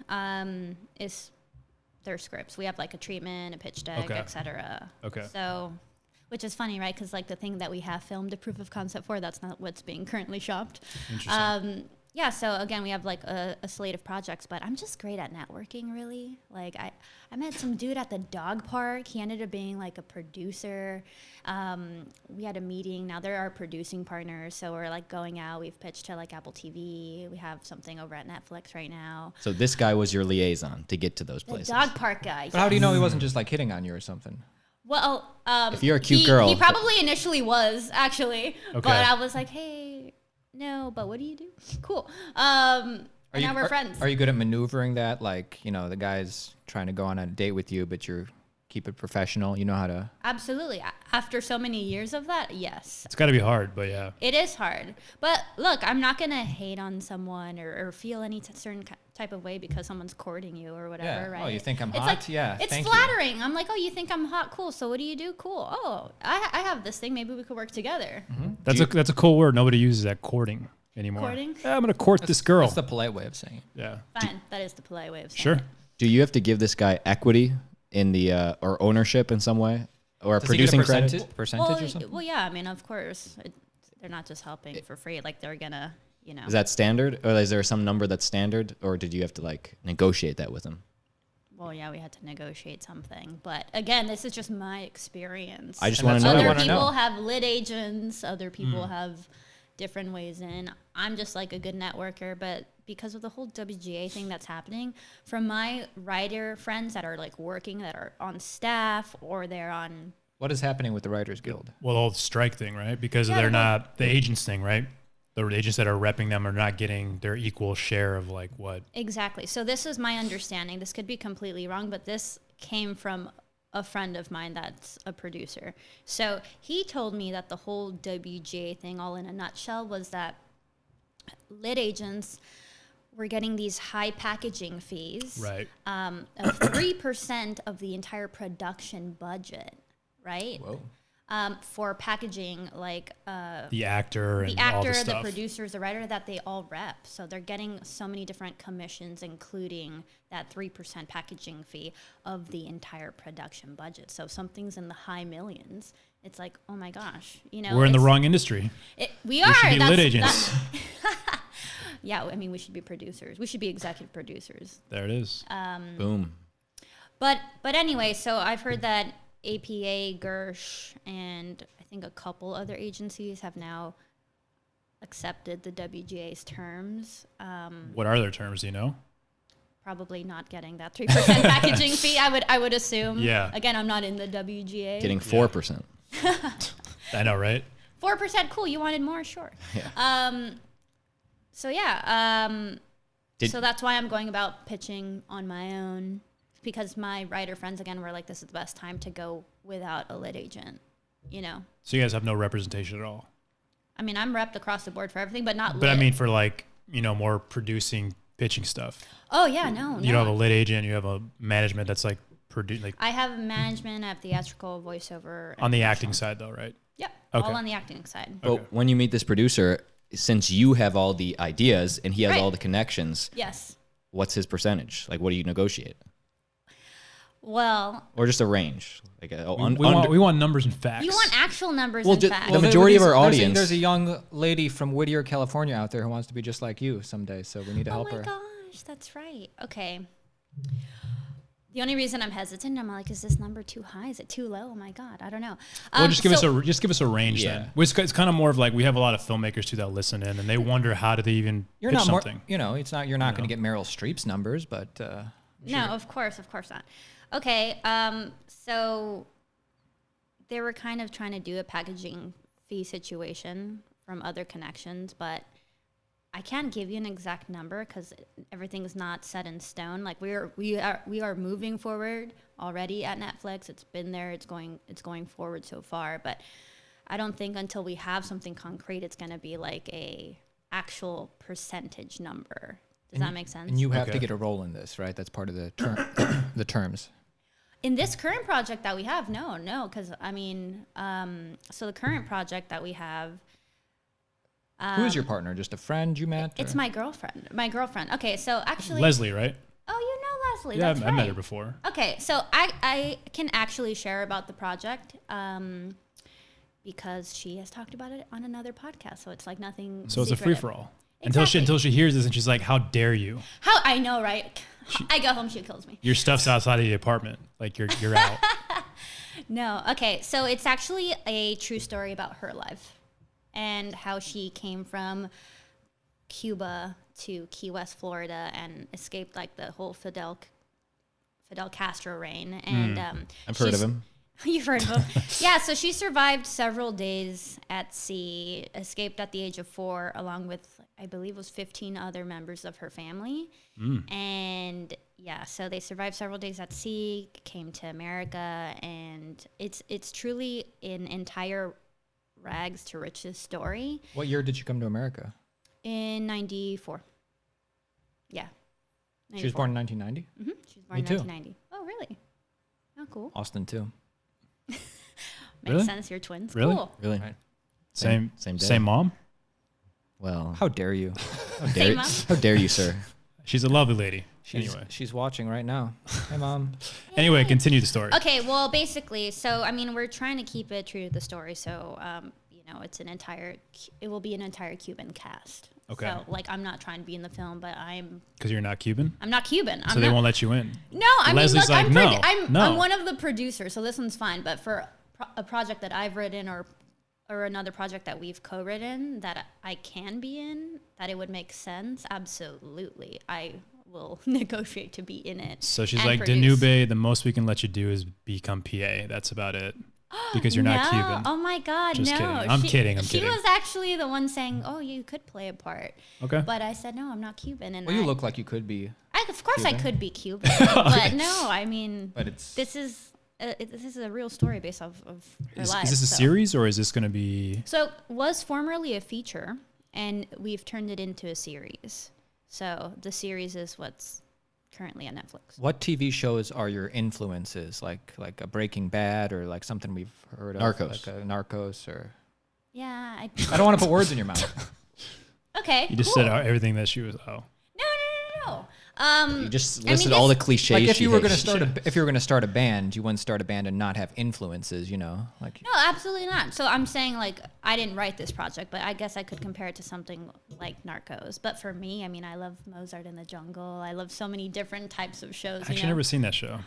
[SPEAKER 4] is their scripts. We have like a treatment, a pitch deck,
[SPEAKER 1] Okay.
[SPEAKER 4] etc.
[SPEAKER 1] Okay.
[SPEAKER 4] So, which is funny, right? Because like the thing that we have filmed a proof of concept for, that's not what's being currently shopped.
[SPEAKER 1] Interesting.
[SPEAKER 4] Yeah, so again, we have like a slate of projects, but I'm just great at networking, really. Like I met some dude at the dog park. He ended up being like a producer. We had a meeting. Now they're our producing partners, so we're like going out. We've pitched to like Apple TV. We have something over at Netflix right now.
[SPEAKER 3] So this guy was your liaison to get to those
[SPEAKER 4] The
[SPEAKER 3] places.
[SPEAKER 4] dog park guy.
[SPEAKER 2] But how do you know he wasn't just like hitting on you or something?
[SPEAKER 4] Well,
[SPEAKER 3] If you're a cute girl-
[SPEAKER 4] he probably initially was actually,
[SPEAKER 1] Okay.
[SPEAKER 4] but I was like, hey, no, but what do you do? Cool. And now we're friends.
[SPEAKER 2] Are you good at maneuvering that? Like, you know, the guy's trying to go on a date with you, but you're keep it professional. You know how to.
[SPEAKER 4] Absolutely. After so many years of that, yes.
[SPEAKER 1] It's got to be hard, but yeah.
[SPEAKER 4] It is hard. But look, I'm not going to hate on someone or feel any certain type of way because someone's courting you or whatever,
[SPEAKER 2] Yeah.
[SPEAKER 4] right?
[SPEAKER 2] Oh, you think I'm
[SPEAKER 4] It's
[SPEAKER 2] hot?
[SPEAKER 4] like-
[SPEAKER 2] Yeah.
[SPEAKER 4] It's
[SPEAKER 2] thank you.
[SPEAKER 4] flattering. I'm like, oh, you think I'm hot? Cool. So what do you do? Cool. Oh, I have this thing. Maybe we could work together.
[SPEAKER 1] That's a cool word. Nobody uses that, courting anymore.
[SPEAKER 4] Courting?
[SPEAKER 1] Yeah, I'm gonna court this girl.
[SPEAKER 2] That's the polite way of saying it.
[SPEAKER 1] Yeah.
[SPEAKER 4] Fine. That is the polite way of saying
[SPEAKER 1] Sure.
[SPEAKER 4] it.
[SPEAKER 3] Do you have to give this guy equity in the or ownership in some way, or a
[SPEAKER 2] Does he get a
[SPEAKER 3] producing credit?
[SPEAKER 2] percentage or something?
[SPEAKER 4] Well, yeah. I mean, of course, they're not just helping for free. Like they're gonna, you know.
[SPEAKER 3] Is that standard, or is there some number that's standard, or did you have to like negotiate that with him?
[SPEAKER 4] Well, yeah, we had to negotiate something, but again, this is just my experience.
[SPEAKER 3] I just
[SPEAKER 2] And
[SPEAKER 3] want
[SPEAKER 2] that's
[SPEAKER 3] to know.
[SPEAKER 2] what I
[SPEAKER 4] Other
[SPEAKER 2] wanna know.
[SPEAKER 4] people have lit agents. Other people have different ways in. I'm just like a good networker, but because of the whole WGA thing that's happening, from my writer friends that are like working, that are on staff or they're on.
[SPEAKER 2] What is happening with the Writers Guild?
[SPEAKER 1] Well, the whole strike thing, right? Because
[SPEAKER 4] Yeah,
[SPEAKER 1] they're
[SPEAKER 4] the whole-
[SPEAKER 1] not the agents thing, right? The agents that are repping them are not getting their equal share of like what.
[SPEAKER 4] Exactly. So this is my understanding. This could be completely wrong, but this came from a friend of mine that's a producer. So he told me that the whole WGA thing, all in a nutshell, was that lit agents were getting these high packaging fees
[SPEAKER 1] Right.
[SPEAKER 4] of 3% of the entire production budget, right?
[SPEAKER 2] Whoa.
[SPEAKER 4] For packaging, like
[SPEAKER 1] The actor and
[SPEAKER 4] the
[SPEAKER 1] all the
[SPEAKER 4] actor, the
[SPEAKER 1] stuff.
[SPEAKER 4] producers, the writer, that they all rep. So they're getting so many different commissions, including that 3% packaging fee of the entire production budget. So if something's in the high millions, it's like, oh my gosh, you know.
[SPEAKER 1] We're in the
[SPEAKER 4] it's-
[SPEAKER 1] wrong industry.
[SPEAKER 4] We are.
[SPEAKER 1] We should be lit
[SPEAKER 4] that's-
[SPEAKER 1] agents.
[SPEAKER 4] Yeah, I mean, we should be producers. We should be executive producers.
[SPEAKER 1] There it is.
[SPEAKER 3] Boom.
[SPEAKER 4] But anyway, so I've heard that APA, Gersh, and I think a couple other agencies have now accepted the WGA's terms.
[SPEAKER 1] What are their terms? Do you know?
[SPEAKER 4] Probably not getting that 3% packaging fee. I would assume.
[SPEAKER 1] Yeah.
[SPEAKER 4] Again, I'm not in the WGA.
[SPEAKER 3] Getting 4%.
[SPEAKER 1] I know, right?
[SPEAKER 4] 4%, cool. You wanted more, sure.
[SPEAKER 3] Yeah.
[SPEAKER 4] So yeah.
[SPEAKER 3] Did-
[SPEAKER 4] So that's why I'm going about pitching on my own, because my writer friends again were like, this is the best time to go without a lit agent. You know.
[SPEAKER 1] So you guys have no representation at all.
[SPEAKER 4] I mean, I'm repped across the board for everything, but not
[SPEAKER 1] But
[SPEAKER 4] lit.
[SPEAKER 1] I mean, for like more producing, pitching stuff.
[SPEAKER 4] Oh yeah, no.
[SPEAKER 1] You don't have a lit agent. You have a management that's like like
[SPEAKER 4] I have management, I have theatrical, voiceover.
[SPEAKER 1] on
[SPEAKER 4] and
[SPEAKER 1] the
[SPEAKER 4] commercial.
[SPEAKER 1] acting side though, right?
[SPEAKER 4] Yep.
[SPEAKER 1] Okay.
[SPEAKER 4] All on the acting side.
[SPEAKER 3] But
[SPEAKER 1] Okay.
[SPEAKER 3] when you meet this producer, since you have all the ideas and he has
[SPEAKER 4] Right.
[SPEAKER 3] all the connections,
[SPEAKER 4] Yes.
[SPEAKER 3] what's his percentage? Like, what do you negotiate?
[SPEAKER 4] Well,
[SPEAKER 3] Or just a range? Like,
[SPEAKER 1] We want numbers and facts.
[SPEAKER 4] you want actual numbers
[SPEAKER 3] Well,
[SPEAKER 4] and
[SPEAKER 3] just-
[SPEAKER 4] facts.
[SPEAKER 3] the majority of our audience-
[SPEAKER 2] There's a young lady from Whittier, California out there who wants to be just like you someday. So we need to
[SPEAKER 4] Oh
[SPEAKER 2] help
[SPEAKER 4] my
[SPEAKER 2] her.
[SPEAKER 4] gosh, that's right. Okay. The only reason I'm hesitant, I'm like, is this number too high? Is it too low? Oh my god, I don't know.
[SPEAKER 1] Well, just give
[SPEAKER 4] so-
[SPEAKER 1] us a range
[SPEAKER 3] Yeah.
[SPEAKER 1] then. It's kind of more of like we have a lot of filmmakers too that listen in, and they wonder how do they even
[SPEAKER 2] You're
[SPEAKER 1] pitch
[SPEAKER 2] not
[SPEAKER 1] something.
[SPEAKER 2] more. You know, it's not. You're not going to get Meryl Streep's numbers, but
[SPEAKER 4] No, of course not. Okay, so they were kind of trying to do a packaging fee situation from other connections, but I can't give you an exact number because everything's not set in stone. Like we are moving forward already at Netflix. It's been there. It's going forward so far, but I don't think until we have something concrete, it's going to be like a actual percentage number. Does that make sense?
[SPEAKER 2] and you have
[SPEAKER 1] Okay.
[SPEAKER 2] to get a role in this, right? That's part of the the terms.
[SPEAKER 4] In this current project that we have, no, because I mean, so the current project that we have,
[SPEAKER 2] Who is your partner? Just a friend you met?
[SPEAKER 4] it's
[SPEAKER 2] or-
[SPEAKER 4] my girlfriend. Okay, so actually,
[SPEAKER 1] Leslie, right?
[SPEAKER 4] oh, you know Leslie.
[SPEAKER 1] Yeah,
[SPEAKER 4] That's
[SPEAKER 1] I met
[SPEAKER 4] right.
[SPEAKER 1] her before.
[SPEAKER 4] Okay, so I can actually share about the project because she has talked about it on another podcast. So it's like nothing.
[SPEAKER 1] So it's a
[SPEAKER 4] secretive.
[SPEAKER 1] free for all
[SPEAKER 4] Exactly.
[SPEAKER 1] until she hears this and she's like, "How dare you?
[SPEAKER 4] How I know, right? I go home, she kills me.
[SPEAKER 1] Your stuff's outside of the apartment. Like you're out."
[SPEAKER 4] No, okay, so it's actually a true story about her life and how she came from Cuba to Key West, Florida, and escaped like the whole Fidel Castro reign. And
[SPEAKER 3] I've heard of him.
[SPEAKER 4] You've heard of him. Yeah, so she survived several days at sea, escaped at the age of 4, along with, I believe it was 15 other members of her family. And yeah, so they survived several days at sea, came to America, and it's truly an entire rags to riches story.
[SPEAKER 2] What year did you come to America?
[SPEAKER 4] In 94. Yeah.
[SPEAKER 2] She was born in 1990.
[SPEAKER 4] She was born
[SPEAKER 2] Me
[SPEAKER 4] in
[SPEAKER 2] too.
[SPEAKER 4] 1990. Oh, really? Oh, cool.
[SPEAKER 2] Austin too.
[SPEAKER 4] Makes
[SPEAKER 1] Really?
[SPEAKER 4] sense. You're twins.
[SPEAKER 1] Really?
[SPEAKER 4] Cool.
[SPEAKER 3] Really?
[SPEAKER 2] Right.
[SPEAKER 1] Same
[SPEAKER 3] day.
[SPEAKER 1] mom.
[SPEAKER 3] Well,
[SPEAKER 2] How dare you?
[SPEAKER 4] Same mom?
[SPEAKER 3] how dare you, sir?
[SPEAKER 1] She's a lovely lady. Anyway,
[SPEAKER 2] She's watching right now. Hey, Mom.
[SPEAKER 1] anyway, continue the story.
[SPEAKER 4] Okay, well, basically, so I mean, we're trying to keep it true to the story. So, you know, it will be an entire Cuban cast.
[SPEAKER 1] Okay.
[SPEAKER 4] So, like, I'm not trying to be in the film, but I'm
[SPEAKER 1] Because you're not Cuban,
[SPEAKER 4] not Cuban.
[SPEAKER 1] so they won't let you in.
[SPEAKER 4] No, I
[SPEAKER 1] Leslie's
[SPEAKER 4] mean, look,
[SPEAKER 1] like,
[SPEAKER 4] I'm
[SPEAKER 1] no.
[SPEAKER 4] one of the producers, so this one's fine. But for a project that I've written or another project that we've co-written that I can be in, that it would make sense, absolutely, I will negotiate to be in it.
[SPEAKER 1] So she's
[SPEAKER 4] and
[SPEAKER 1] like,
[SPEAKER 4] produce.
[SPEAKER 1] Danube, the most we can let you do is become PA. That's about it. Because you're not
[SPEAKER 4] No.
[SPEAKER 1] Cuban.
[SPEAKER 4] Oh my God,
[SPEAKER 1] Just
[SPEAKER 4] no.
[SPEAKER 1] kidding. I'm kidding.
[SPEAKER 4] She was actually the one saying, "Oh, you could play a part,"
[SPEAKER 1] Okay.
[SPEAKER 4] but I said, "No, I'm not Cuban." And
[SPEAKER 2] Well, you look like you could be,
[SPEAKER 4] of course, I
[SPEAKER 2] Cuban.
[SPEAKER 4] could be Cuban, but no, I mean,
[SPEAKER 2] but it's
[SPEAKER 4] this is a real story based off of her life.
[SPEAKER 1] Is this a
[SPEAKER 4] so.
[SPEAKER 1] series or is this going to be?
[SPEAKER 4] So it was formerly a feature, and we've turned it into a series. So the series is what's currently on Netflix.
[SPEAKER 2] What TV shows are your influences? Like a Breaking Bad or like something we've heard of?
[SPEAKER 3] Narcos.
[SPEAKER 2] Like a Narcos or...
[SPEAKER 4] Yeah,
[SPEAKER 2] I don't want to put words in your mouth.
[SPEAKER 4] okay.
[SPEAKER 1] You just
[SPEAKER 4] cool.
[SPEAKER 1] said everything that she was. Oh,
[SPEAKER 4] No.
[SPEAKER 3] You just
[SPEAKER 4] I mean,
[SPEAKER 3] listed all the
[SPEAKER 4] this-
[SPEAKER 3] cliches.
[SPEAKER 2] Like if
[SPEAKER 3] she
[SPEAKER 2] you were going to
[SPEAKER 3] hates.
[SPEAKER 2] start a band, you wouldn't start a band and not have influences, you know? Like
[SPEAKER 4] No, absolutely not. So I'm saying, like, I didn't write this project, but I guess I could compare it to something like Narcos. But for me, I mean, I love Mozart in the Jungle. I love so many different types of shows.
[SPEAKER 1] I've actually never seen that show.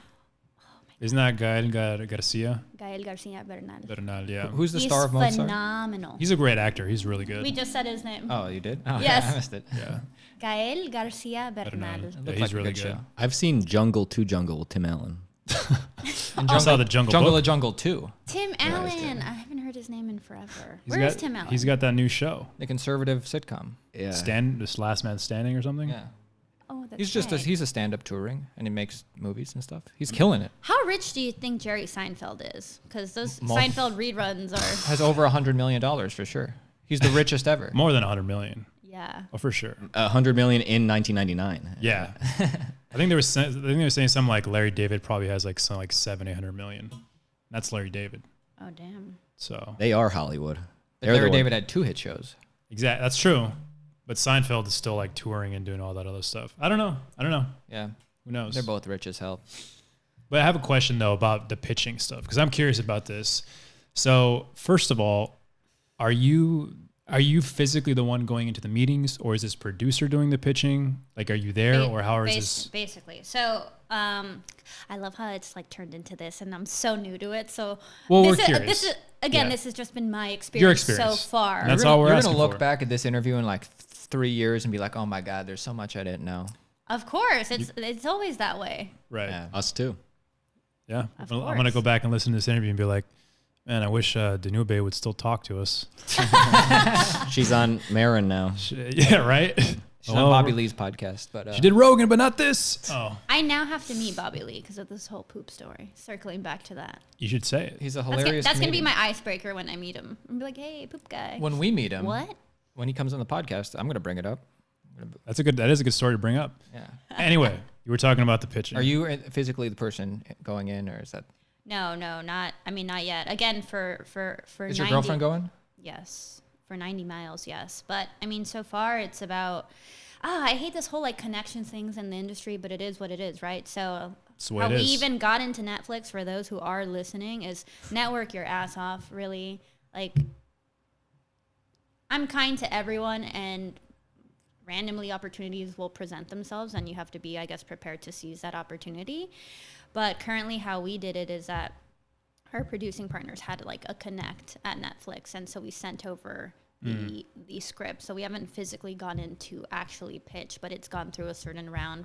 [SPEAKER 1] Isn't that Gael Garcia?
[SPEAKER 4] Gael Garcia Bernal.
[SPEAKER 1] Bernal, yeah.
[SPEAKER 2] who's the
[SPEAKER 4] He's
[SPEAKER 2] star of Mozart?
[SPEAKER 4] phenomenal.
[SPEAKER 1] He's a great actor. He's really good.
[SPEAKER 4] We just said his name.
[SPEAKER 2] Oh, you did? Oh,
[SPEAKER 4] Yes.
[SPEAKER 2] I missed it.
[SPEAKER 1] Yeah.
[SPEAKER 4] Gael Garcia Bernal.
[SPEAKER 1] Bernal.
[SPEAKER 2] It
[SPEAKER 1] Yeah,
[SPEAKER 2] looked
[SPEAKER 1] he's
[SPEAKER 2] like a
[SPEAKER 1] really
[SPEAKER 2] good
[SPEAKER 1] good.
[SPEAKER 2] show.
[SPEAKER 3] I've seen Jungle to Jungle with Tim Allen.
[SPEAKER 2] And
[SPEAKER 1] I saw the Jungle Book.
[SPEAKER 2] of Jungle 2.
[SPEAKER 4] Tim
[SPEAKER 3] it's
[SPEAKER 4] Allen.
[SPEAKER 3] good.
[SPEAKER 4] I haven't heard his name in forever.
[SPEAKER 1] He's
[SPEAKER 4] Where is
[SPEAKER 1] got-
[SPEAKER 4] Tim Allen?
[SPEAKER 1] He's got that new show,
[SPEAKER 2] The conservative sitcom.
[SPEAKER 3] Yeah.
[SPEAKER 1] This Last Man Standing or something.
[SPEAKER 2] Yeah.
[SPEAKER 4] Oh, that's
[SPEAKER 2] He's just
[SPEAKER 4] right.
[SPEAKER 2] he's a stand-up touring and he makes movies and stuff. He's killing it.
[SPEAKER 4] How rich do you think Jerry Seinfeld is? Because those
[SPEAKER 2] Mul-
[SPEAKER 4] Seinfeld reruns are.
[SPEAKER 2] Has over $100 million for sure. He's the richest ever.
[SPEAKER 1] More than 100 million.
[SPEAKER 4] Yeah.
[SPEAKER 1] Oh, for sure.
[SPEAKER 3] 100 million in 1999.
[SPEAKER 1] Yeah. I think they were saying something like Larry David probably has like some like 700-800 million. That's Larry David.
[SPEAKER 4] Oh damn.
[SPEAKER 1] So
[SPEAKER 3] They are Hollywood.
[SPEAKER 2] But Larry David had 2 hit shows.
[SPEAKER 1] exactly, that's true. But Seinfeld is still like touring and doing all that other stuff. I don't know.
[SPEAKER 2] Yeah.
[SPEAKER 1] Who knows?
[SPEAKER 2] They're both rich as hell.
[SPEAKER 1] But I have a question though about the pitching stuff because I'm curious about this. So first of all, are you physically the one going into the meetings, or is this producer doing the pitching? Like, are you there, or how is this?
[SPEAKER 4] Basically, so I love how it's like turned into this, and I'm so new to it. So
[SPEAKER 1] We're
[SPEAKER 4] this
[SPEAKER 1] curious.
[SPEAKER 4] is again,
[SPEAKER 1] Yeah.
[SPEAKER 4] this has just been my
[SPEAKER 1] Your
[SPEAKER 4] experience,
[SPEAKER 1] experience.
[SPEAKER 4] so far.
[SPEAKER 1] And that's all we're
[SPEAKER 2] You're
[SPEAKER 1] asking
[SPEAKER 2] gonna look
[SPEAKER 1] for.
[SPEAKER 2] back at this interview in like 3 years and be like, oh my God, there's so much I didn't know.
[SPEAKER 4] Of course, it's always that way.
[SPEAKER 1] Right.
[SPEAKER 2] Yeah.
[SPEAKER 3] Us too.
[SPEAKER 1] Yeah.
[SPEAKER 4] Of
[SPEAKER 1] I'm going to
[SPEAKER 4] course.
[SPEAKER 1] go back and listen to this interview and be like, man, I wish Danube would still talk to us.
[SPEAKER 3] She's on Marin now.
[SPEAKER 1] Yeah, right?
[SPEAKER 2] She's on Bobby Lee's podcast, but
[SPEAKER 1] She did Rogan, but not this. Oh,
[SPEAKER 4] I now have to meet Bobby Lee because of this whole poop story. Circling back to that,
[SPEAKER 1] you should say it.
[SPEAKER 2] he's a
[SPEAKER 4] that's
[SPEAKER 2] hilarious
[SPEAKER 4] gonna be
[SPEAKER 2] comedian.
[SPEAKER 4] my icebreaker when I meet him. I'm be like, hey, poop guy.
[SPEAKER 2] When we meet him,
[SPEAKER 4] What?
[SPEAKER 2] when he comes on the podcast, I'm gonna bring it up.
[SPEAKER 1] That is a good story to bring up.
[SPEAKER 2] Yeah.
[SPEAKER 1] Anyway, you were talking about the pitching.
[SPEAKER 2] Are you physically the person going in, or is that?
[SPEAKER 4] No, not. I mean, not yet. Again, for
[SPEAKER 2] Is
[SPEAKER 4] 90,
[SPEAKER 2] your girlfriend going?
[SPEAKER 4] Yes, for 90 miles, yes. But I mean, so far it's about. I hate this whole like connection things in the industry, but it is what it is, right? So
[SPEAKER 1] That's the way
[SPEAKER 4] how
[SPEAKER 1] it
[SPEAKER 4] we
[SPEAKER 1] is.
[SPEAKER 4] even got into Netflix, for those who are listening, is network your ass off. Really, like, I'm kind to everyone, and randomly opportunities will present themselves, and you have to be, I guess, prepared to seize that opportunity. But currently, how we did it is that our producing partners had like a connect at Netflix, and so we sent over the script. So we haven't physically gone in to actually pitch, but it's gone through a certain round.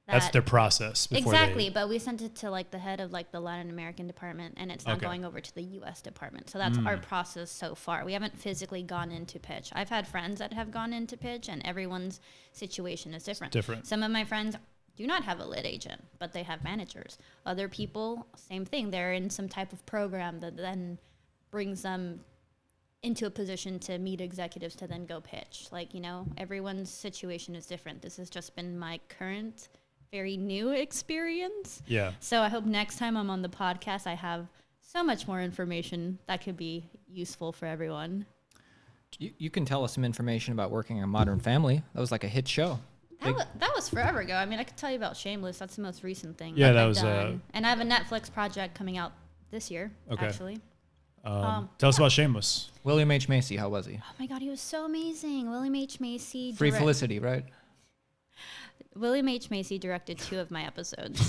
[SPEAKER 1] That's their process. Before
[SPEAKER 4] Exactly, but we sent it to like the head of like the Latin American department, and it's not
[SPEAKER 1] Okay.
[SPEAKER 4] going over to the U.S. department. So that's our process so far. We haven't physically gone into pitch. I've had friends that have gone into pitch, and everyone's situation is different.
[SPEAKER 1] different.
[SPEAKER 4] Some of my friends do not have a lit agent, but they have managers. Other people, same thing. They're in some type of program that then brings them into a position to meet executives to then go pitch. Like, everyone's situation is different. This has just been my current, very new experience.
[SPEAKER 1] Yeah.
[SPEAKER 4] So I hope next time I'm on the podcast, I have so much more information that could be useful for everyone.
[SPEAKER 2] You can tell us some information about working on Modern Family. That was like a hit show.
[SPEAKER 4] That was forever ago. I mean, I could tell you about Shameless. That's the most recent thing.
[SPEAKER 1] Yeah, that
[SPEAKER 4] I've
[SPEAKER 1] was,
[SPEAKER 4] done. And I have a Netflix project coming out this year,
[SPEAKER 1] Okay.
[SPEAKER 4] actually.
[SPEAKER 1] Tell us about Shameless.
[SPEAKER 2] William H. Macy, how was he?
[SPEAKER 4] Oh my God, he was so amazing. William H. Macy.
[SPEAKER 2] Free Felicity, right?
[SPEAKER 4] William H. Macy directed 2 of my episodes.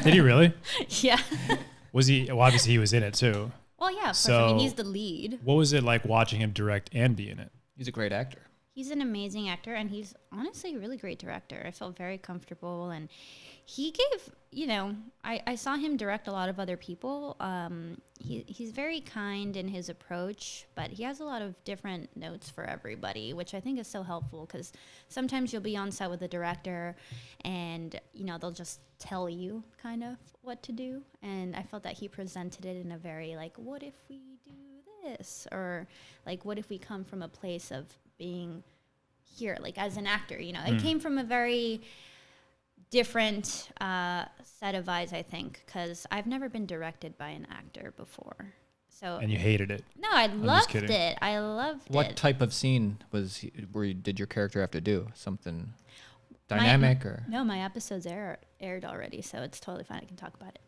[SPEAKER 1] Did he really?
[SPEAKER 4] Yeah.
[SPEAKER 1] Was he? Well, obviously he was in it too.
[SPEAKER 4] Well, yeah, of course. I
[SPEAKER 1] So-
[SPEAKER 4] mean, he's the lead.
[SPEAKER 1] What was it like watching him direct and be in it?
[SPEAKER 2] He's a great actor.
[SPEAKER 4] He's an amazing actor, and he's honestly a really great director. I felt very comfortable, and he gave, I saw him direct a lot of other people. He's very kind in his approach, but he has a lot of different notes for everybody, which I think is so helpful, because sometimes you'll be on set with a director and, they'll just tell you kind of what to do. And I felt that he presented it in a very like, what if we do this? Or like, what if we come from a place of being here, like as an actor, it came from a very different set of eyes, I think, because I've never been directed by an actor before. So
[SPEAKER 1] And you hated it.
[SPEAKER 4] no, I loved
[SPEAKER 1] kidding.
[SPEAKER 4] it. I loved
[SPEAKER 2] What
[SPEAKER 4] it.
[SPEAKER 2] type of scene did your character have to do? Something dynamic or?
[SPEAKER 4] No, my episodes aired already, so it's totally fine. I can talk about it.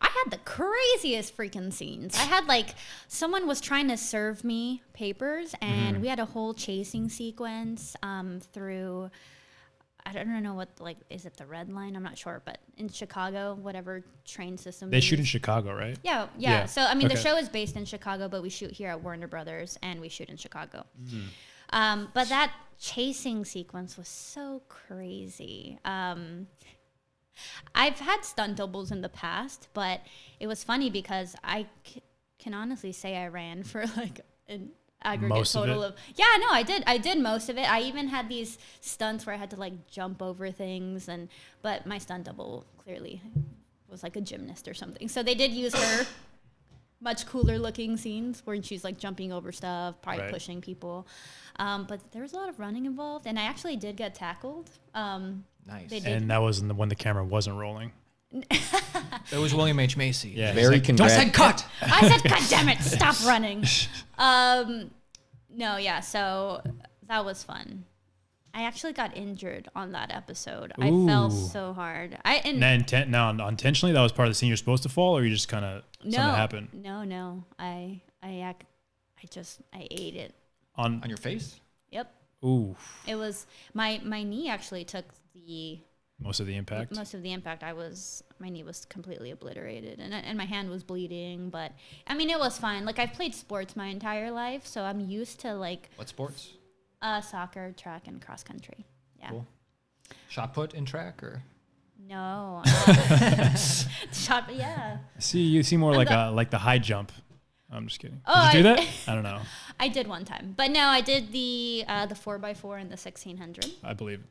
[SPEAKER 4] I had the craziest freaking scenes. I had like someone was trying to serve me papers, and we had a whole chasing sequence through. I don't know what, like, is it the Red Line? I'm not sure, but in Chicago, whatever train system
[SPEAKER 1] They shoot in
[SPEAKER 4] use.
[SPEAKER 1] Chicago, right?
[SPEAKER 4] Yeah.
[SPEAKER 1] Yeah.
[SPEAKER 4] So I mean, the
[SPEAKER 1] Okay.
[SPEAKER 4] show is based in Chicago, but we shoot here at Warner Brothers, and we shoot in Chicago. But that chasing sequence was so crazy. I've had stunt doubles in the past, but it was funny because I can honestly say I ran for like an aggregate
[SPEAKER 1] Most of
[SPEAKER 4] total
[SPEAKER 1] it?
[SPEAKER 4] of no, I did most of it. I even had these stunts where I had to like jump over things, but my stunt double clearly was like a gymnast or something. So they did use her. Much cooler looking scenes where she's like jumping over stuff, probably pushing people. But there was a lot of running involved, and I actually did get tackled.
[SPEAKER 2] Nice.
[SPEAKER 4] They did.
[SPEAKER 1] And that was when the camera wasn't rolling.
[SPEAKER 2] It was William H. Macy.
[SPEAKER 1] Yeah,
[SPEAKER 3] Very
[SPEAKER 1] don't say
[SPEAKER 3] cut.
[SPEAKER 4] I said, God damn it, stop running. No, yeah, so that was fun. I actually got injured on that episode.
[SPEAKER 1] Ooh.
[SPEAKER 4] I fell so hard.
[SPEAKER 1] Now, intentionally, that was part of the scene you're supposed to fall, or you just kind of something happened
[SPEAKER 4] No. I ate it.
[SPEAKER 2] On your face?
[SPEAKER 4] Yep.
[SPEAKER 1] Ooh,
[SPEAKER 4] It was my knee actually took
[SPEAKER 1] most of the impact.
[SPEAKER 4] Most of the impact. My knee was completely obliterated, and my hand was bleeding. But I mean, it was fine. Like, I've played sports my entire life, so I'm used to like
[SPEAKER 2] What sports?
[SPEAKER 4] Soccer, track, and cross country. Yeah.
[SPEAKER 2] Cool. Shot put in track or?
[SPEAKER 4] No. Shot. Yeah.
[SPEAKER 1] You seem more like the high jump. I'm just kidding.
[SPEAKER 4] Oh,
[SPEAKER 1] Did you do that? I don't know.
[SPEAKER 4] I did one time, but no, I did the 4x4 and the 1600.
[SPEAKER 1] I believe it.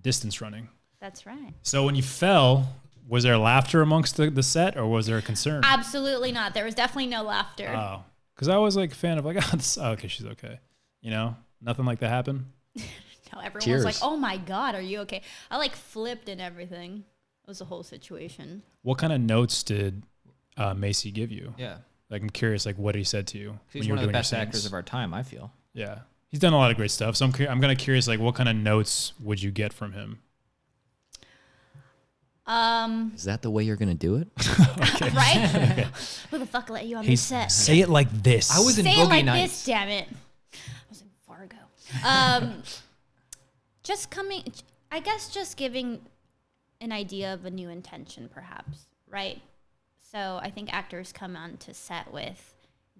[SPEAKER 1] Distance running.
[SPEAKER 4] That's right.
[SPEAKER 1] So when you fell, was there laughter amongst the set, or was there a concern?
[SPEAKER 4] Absolutely not. There was definitely no laughter.
[SPEAKER 1] Oh, because I was like a fan of like, okay, she's okay. You know, nothing like that happened.
[SPEAKER 4] No, everyone
[SPEAKER 3] Cheers.
[SPEAKER 4] was like, "Oh my God, are you okay?" I like flipped and everything. It was a whole situation.
[SPEAKER 1] What kind of notes did Macy give you?
[SPEAKER 2] Yeah.
[SPEAKER 1] Like, I'm curious, like what he said to you.
[SPEAKER 2] He's one of the best actors of our time, I feel.
[SPEAKER 1] Yeah, he's done a lot of great stuff. So I'm kind of curious, like what kind of notes would you get from him?
[SPEAKER 3] Is that the way you're gonna do it?
[SPEAKER 4] Right? Okay. Who the fuck let you on this set?
[SPEAKER 1] Say it like this.
[SPEAKER 2] I was in
[SPEAKER 4] Say it
[SPEAKER 2] Boogie
[SPEAKER 4] like
[SPEAKER 2] Nights.
[SPEAKER 4] this, damn it. I was in Fargo. I guess just giving an idea of a new intention, perhaps, right? So I think actors come on to set with,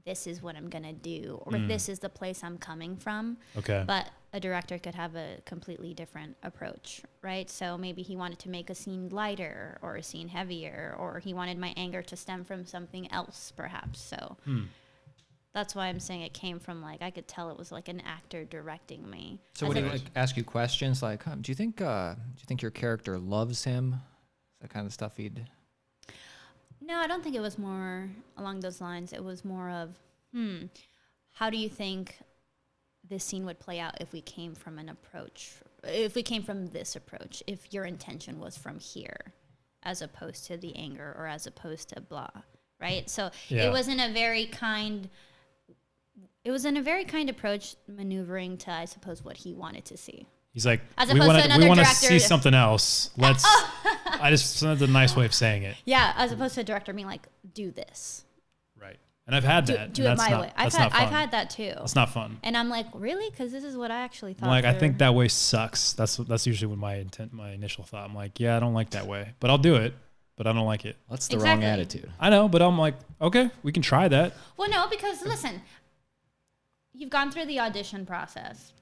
[SPEAKER 4] this is what I'm going to do, or this is the place I'm coming from.
[SPEAKER 1] Okay.
[SPEAKER 4] But a director could have a completely different approach, right? So maybe he wanted to make a scene lighter or a scene heavier, or he wanted my anger to stem from something else, perhaps. So that's why I'm saying it came from, like, I could tell it was like an actor directing me.
[SPEAKER 2] So would he like ask you questions like, do you think your character loves him? That kind of stuff he'd.
[SPEAKER 4] No, I don't think it was more along those lines. It was more of, how do you think this scene would play out if we came from this approach, if your intention was from here, as opposed to the anger or as opposed to blah, right? So it was in a very kind approach, maneuvering to, I suppose, what he wanted to see.
[SPEAKER 1] He's like,
[SPEAKER 4] As
[SPEAKER 1] we
[SPEAKER 4] opposed to
[SPEAKER 1] want
[SPEAKER 4] another
[SPEAKER 1] to
[SPEAKER 4] director
[SPEAKER 1] see something else. Let's. That's a nice way of saying it.
[SPEAKER 4] Yeah, as opposed to a director being like, do this.
[SPEAKER 1] Right. And I've had that.
[SPEAKER 4] Do it my way. I've had that too.
[SPEAKER 1] It's not fun.
[SPEAKER 4] And I'm like, really? Because this is what I actually thought.
[SPEAKER 1] I'm like, I think that way sucks. That's usually what my initial thought. I'm like, yeah, I don't like that way, but I'll do it. But I don't like it.
[SPEAKER 3] That's the wrong attitude.
[SPEAKER 1] I know, but I'm like, okay, we can try that.
[SPEAKER 4] Well, no, because listen, you've gone through the audition process.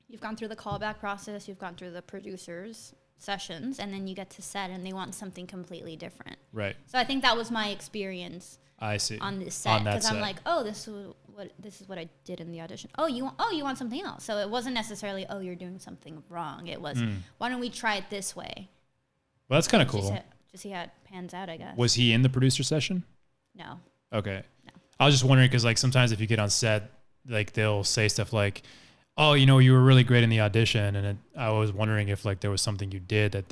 [SPEAKER 4] You've gone through the callback process. You've gone through the producers' sessions, and then you get to set, and they want something completely different.
[SPEAKER 1] Right.
[SPEAKER 4] So I think that was my experience.
[SPEAKER 1] I see.
[SPEAKER 4] On this set, because I'm like, oh, this is what I did in the audition. Oh, you want something else. So it wasn't necessarily, oh, you're doing something wrong. It was, why don't we try it this way?
[SPEAKER 1] Well, that's kind of cool.
[SPEAKER 4] Just see how it pans out, I guess.
[SPEAKER 1] Was he in the producer session?
[SPEAKER 4] No.
[SPEAKER 1] Okay.
[SPEAKER 4] No.
[SPEAKER 1] I was just wondering because like sometimes if you get on set, like they'll say stuff like, oh, you were really great in the audition, and I was wondering if like there was something you did that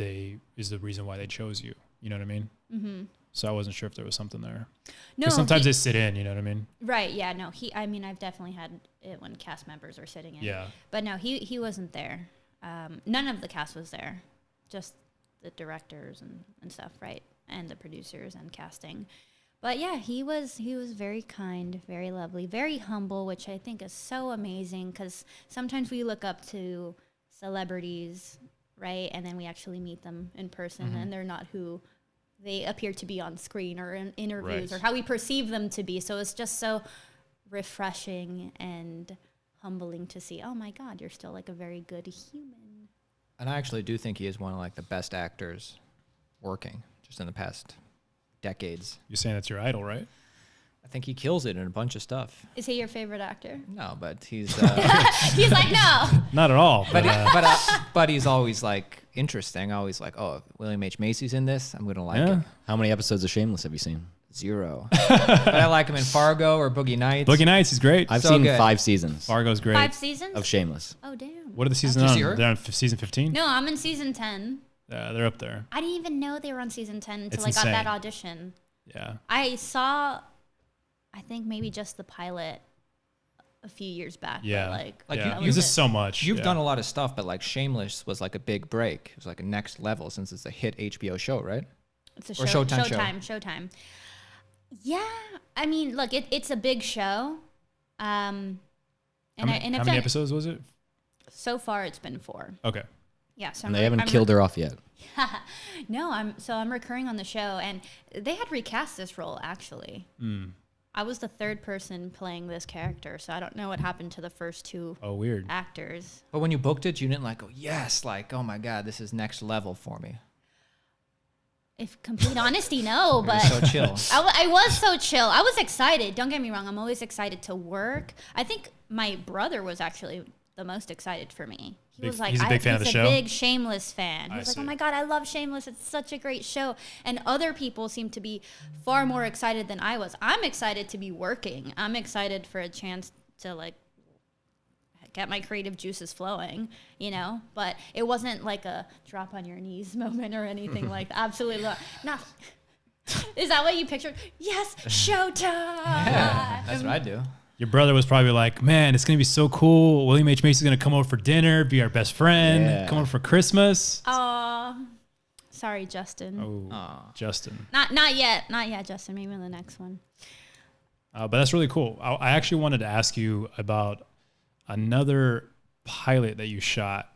[SPEAKER 1] is the reason why they chose you. You know what I mean? Mm-hmm. So I wasn't sure if there was something there. No, sometimes they sit in. You know what I mean? Right.
[SPEAKER 4] Yeah. No. I've definitely had it when cast members are sitting in.
[SPEAKER 1] Yeah.
[SPEAKER 4] But no, he wasn't there. None of the cast was there. Just the directors and stuff, right? And the producers and casting. But yeah, he was very kind, very lovely, very humble, which I think is so amazing because sometimes we look up to celebrities, right? And then we actually meet them in person and they're not who they appear to be on screen or in interviews or how we perceive them to be. So it's just so refreshing and humbling to see, oh my God, you're still like a very good human.
[SPEAKER 2] And I actually do think he is one of like the best actors working just in the past decades.
[SPEAKER 1] You're saying that's your idol, right?
[SPEAKER 2] I think he kills it in a bunch of stuff.
[SPEAKER 4] Is he your favorite actor?
[SPEAKER 2] No, but he's
[SPEAKER 4] he's like, no,
[SPEAKER 1] not at all.
[SPEAKER 2] But he's always like interesting. Always like, oh, if William H. Macy's in this, I'm gonna like it.
[SPEAKER 3] How many episodes of Shameless have you seen? 0.
[SPEAKER 2] But I like him in Fargo or Boogie Nights.
[SPEAKER 1] Boogie Nights is great.
[SPEAKER 3] I've
[SPEAKER 2] So
[SPEAKER 3] seen
[SPEAKER 2] good.
[SPEAKER 3] 5 seasons
[SPEAKER 1] Fargo's great.
[SPEAKER 4] 5 seasons?
[SPEAKER 3] of Shameless.
[SPEAKER 4] Oh, damn.
[SPEAKER 1] What are the seasons
[SPEAKER 2] Did you
[SPEAKER 1] on?
[SPEAKER 2] see her?
[SPEAKER 1] They're on season 15?
[SPEAKER 4] No, I'm in season 10.
[SPEAKER 1] Yeah, they're up there.
[SPEAKER 4] I didn't even know they were on season 10 until
[SPEAKER 1] It's
[SPEAKER 4] I got that
[SPEAKER 1] insane.
[SPEAKER 4] audition.
[SPEAKER 1] Yeah.
[SPEAKER 4] I saw, I think maybe just the pilot a few years back. but,
[SPEAKER 1] Yeah.
[SPEAKER 4] like
[SPEAKER 2] Like,
[SPEAKER 1] yeah.
[SPEAKER 2] you-
[SPEAKER 1] There's
[SPEAKER 2] you've-
[SPEAKER 1] just so much.
[SPEAKER 2] You've
[SPEAKER 1] yeah.
[SPEAKER 2] done a lot of stuff, but like Shameless was like a big break. It was like a next level since it's a hit HBO show, right?
[SPEAKER 4] It's a
[SPEAKER 2] Or
[SPEAKER 4] show,
[SPEAKER 2] Showtime show.
[SPEAKER 4] Showtime. Yeah, I mean, look, it's a big show. And
[SPEAKER 1] How many,
[SPEAKER 4] I've
[SPEAKER 1] how many
[SPEAKER 4] done-
[SPEAKER 1] episodes was it?
[SPEAKER 4] So far, it's been 4.
[SPEAKER 1] Okay.
[SPEAKER 4] Yeah, so
[SPEAKER 3] And they haven't killed her off yet.
[SPEAKER 4] No, I'm recurring on the show, and they had recast this role actually. I was the 3rd person playing this character, so I don't know what happened to the first 2
[SPEAKER 1] Oh, weird.
[SPEAKER 4] actors.
[SPEAKER 2] But when you booked it, you didn't like go, yes, like, oh my God, this is next level for me.
[SPEAKER 4] If complete honesty, no,
[SPEAKER 2] It
[SPEAKER 4] but
[SPEAKER 2] was so chill.
[SPEAKER 4] I was so chill. I was excited. Don't get me wrong. I'm always excited to work. I think my brother was actually the most excited for me. He
[SPEAKER 1] Big-
[SPEAKER 4] was like,
[SPEAKER 1] he's a big fan of the
[SPEAKER 4] he's
[SPEAKER 1] show?
[SPEAKER 4] a big Shameless fan. He
[SPEAKER 1] I
[SPEAKER 4] was like,
[SPEAKER 1] see.
[SPEAKER 4] oh my God, I love Shameless. It's such a great show. And other people seem to be far more excited than I was. I'm excited to be working. I'm excited for a chance to like get my creative juices flowing, you know? But it wasn't like a drop on your knees moment or anything like that. Absolutely not. Is that what you pictured? Yes, showtime.
[SPEAKER 2] Yeah, that's what I do.
[SPEAKER 1] Your brother was probably like, man, it's going to be so cool. William H. Macy's going to come over for dinner, be our best friend,
[SPEAKER 3] Yeah.
[SPEAKER 1] come over for Christmas.
[SPEAKER 4] Sorry, Justin.
[SPEAKER 1] Oh, Justin.
[SPEAKER 4] Not yet, Justin. Maybe in the next one.
[SPEAKER 1] But that's really cool. I actually wanted to ask you about another pilot that you shot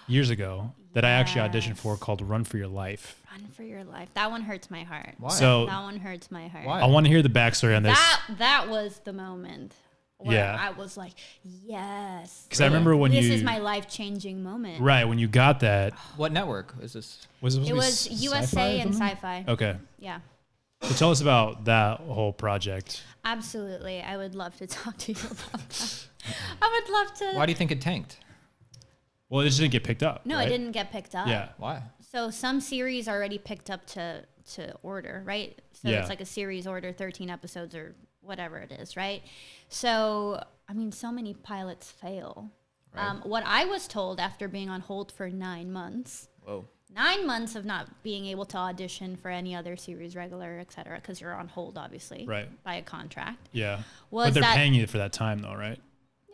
[SPEAKER 1] years ago that I actually auditioned for called Run for Your Life.
[SPEAKER 4] Run for your life. That one hurts my heart.
[SPEAKER 2] Why?
[SPEAKER 1] So
[SPEAKER 4] That one hurts my heart.
[SPEAKER 2] Why?
[SPEAKER 1] I want to hear the backstory on this.
[SPEAKER 4] That was the moment where
[SPEAKER 1] Yeah.
[SPEAKER 4] I was like, yes.
[SPEAKER 1] Because I remember when
[SPEAKER 4] This
[SPEAKER 1] you...
[SPEAKER 4] is my life-changing moment.
[SPEAKER 1] Right, when you got that...
[SPEAKER 2] What network is this?
[SPEAKER 1] Was it,
[SPEAKER 4] It was
[SPEAKER 1] Sci-Fi
[SPEAKER 4] USA
[SPEAKER 1] or
[SPEAKER 4] and
[SPEAKER 1] something?
[SPEAKER 4] sci-fi.
[SPEAKER 1] Okay.
[SPEAKER 4] Yeah.
[SPEAKER 1] So tell us about that whole project.
[SPEAKER 4] Absolutely. I would love to talk to you about that. I would love to.
[SPEAKER 2] Why do you think it tanked?
[SPEAKER 1] Well, it just didn't get picked up.
[SPEAKER 4] No,
[SPEAKER 1] right?
[SPEAKER 4] it didn't get picked up.
[SPEAKER 1] Yeah.
[SPEAKER 2] Why?
[SPEAKER 4] So some series already picked up to order, right? So
[SPEAKER 1] Yeah.
[SPEAKER 4] it's like a series order, 13 episodes or whatever it is, right? So, I mean, so many pilots fail.
[SPEAKER 2] Right.
[SPEAKER 4] What I was told after being on hold for 9 months,
[SPEAKER 2] Whoa.
[SPEAKER 4] 9 months of not being able to audition for any other series regular, et cetera, because you're on hold, obviously,
[SPEAKER 1] Right.
[SPEAKER 4] by a contract.
[SPEAKER 1] Yeah.
[SPEAKER 4] Was
[SPEAKER 1] But they're
[SPEAKER 4] that-
[SPEAKER 1] paying you for that time, though, right?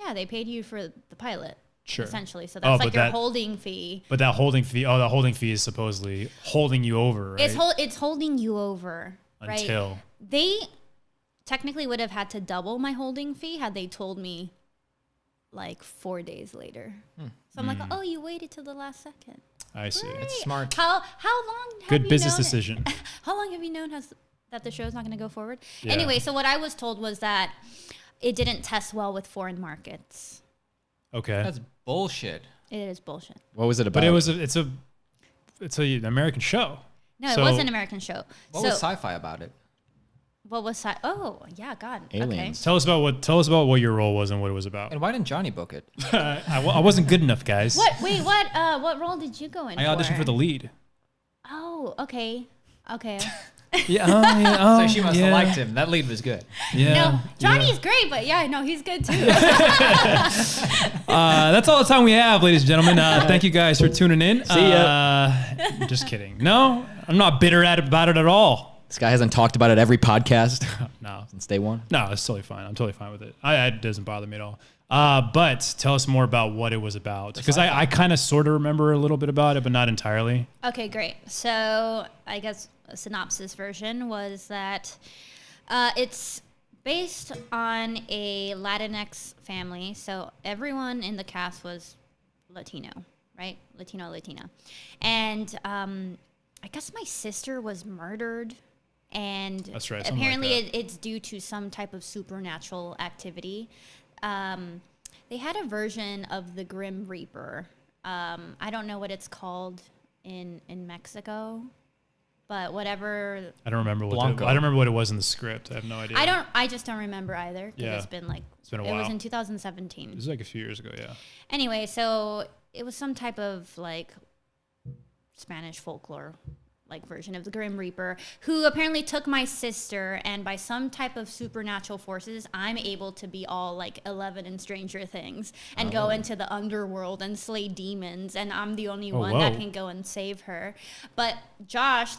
[SPEAKER 4] Yeah, they paid you for the pilot,
[SPEAKER 1] Sure.
[SPEAKER 4] essentially. So
[SPEAKER 1] Oh,
[SPEAKER 4] that's
[SPEAKER 1] but
[SPEAKER 4] like your
[SPEAKER 1] that-
[SPEAKER 4] holding fee.
[SPEAKER 1] But that holding fee... Oh, the holding fee is supposedly holding you over, right?
[SPEAKER 4] It's holding you over, right?
[SPEAKER 1] Until...
[SPEAKER 4] They technically would have had to double my holding fee had they told me like 4 days later. So I'm like, oh, you waited till the last second.
[SPEAKER 1] I see.
[SPEAKER 4] Great.
[SPEAKER 2] smart.
[SPEAKER 4] How long? Have
[SPEAKER 1] Good
[SPEAKER 4] you
[SPEAKER 1] business
[SPEAKER 4] known
[SPEAKER 1] decision.
[SPEAKER 4] How long have you known that the show's not going to go forward?
[SPEAKER 1] Yeah.
[SPEAKER 4] Anyway, so what I was told was that it didn't test well with foreign markets.
[SPEAKER 1] Okay.
[SPEAKER 2] That's bullshit.
[SPEAKER 4] It is bullshit.
[SPEAKER 3] What was it about?
[SPEAKER 1] But it's an American show.
[SPEAKER 4] No,
[SPEAKER 1] So-
[SPEAKER 4] it was an American show.
[SPEAKER 2] What
[SPEAKER 4] so
[SPEAKER 2] was sci-fi about it?
[SPEAKER 4] what was oh yeah, God.
[SPEAKER 3] Aliens.
[SPEAKER 1] Tell us about what your role was and what it was about.
[SPEAKER 2] And why didn't Johnny book it?
[SPEAKER 1] I wasn't good enough, guys.
[SPEAKER 4] Okay. Wait, what role did you go in?
[SPEAKER 1] I auditioned for the lead.
[SPEAKER 4] Oh, okay.
[SPEAKER 1] Yeah. Oh, yeah.
[SPEAKER 2] So she must have liked him. That lead was good.
[SPEAKER 1] Yeah.
[SPEAKER 4] No, Johnny's great, but yeah, no, he's good too.
[SPEAKER 1] That's all the time we have, ladies and gentlemen. Thank you guys for tuning in.
[SPEAKER 3] See ya.
[SPEAKER 1] Just kidding. No, I'm not bitter about it at all.
[SPEAKER 3] This guy hasn't talked about it every podcast
[SPEAKER 1] No.
[SPEAKER 3] since day one.
[SPEAKER 1] No, it's totally fine. I'm totally fine with it. It doesn't bother me at all. But tell us more about what it was about. Because I kind of sort of remember a little bit about it, but not entirely.
[SPEAKER 4] Okay, great. So I guess a synopsis version was that it's based on a Latinx family. So everyone in the cast was Latino, right? Latina. And I guess my sister was murdered. And
[SPEAKER 1] That's right, something like
[SPEAKER 4] apparently
[SPEAKER 1] that.
[SPEAKER 4] it's due to some type of supernatural activity. They had a version of the Grim Reaper. I don't know what it's called in Mexico, but whatever.
[SPEAKER 1] I don't remember
[SPEAKER 2] Blanco.
[SPEAKER 1] I don't remember what it was in the script. I have no idea.
[SPEAKER 4] I just don't remember either because
[SPEAKER 1] Yeah.
[SPEAKER 4] it's been like
[SPEAKER 1] been a
[SPEAKER 4] it was
[SPEAKER 1] while.
[SPEAKER 4] in 2017.
[SPEAKER 1] This was like a few years ago. Yeah.
[SPEAKER 4] Anyway, so it was some type of like Spanish folklore like version of the Grim Reaper, who apparently took my sister, and by some type of supernatural forces, I'm able to be all like 11 in Stranger Things and go into the underworld and slay demons, and I'm the only one that can go and save her. But Josh,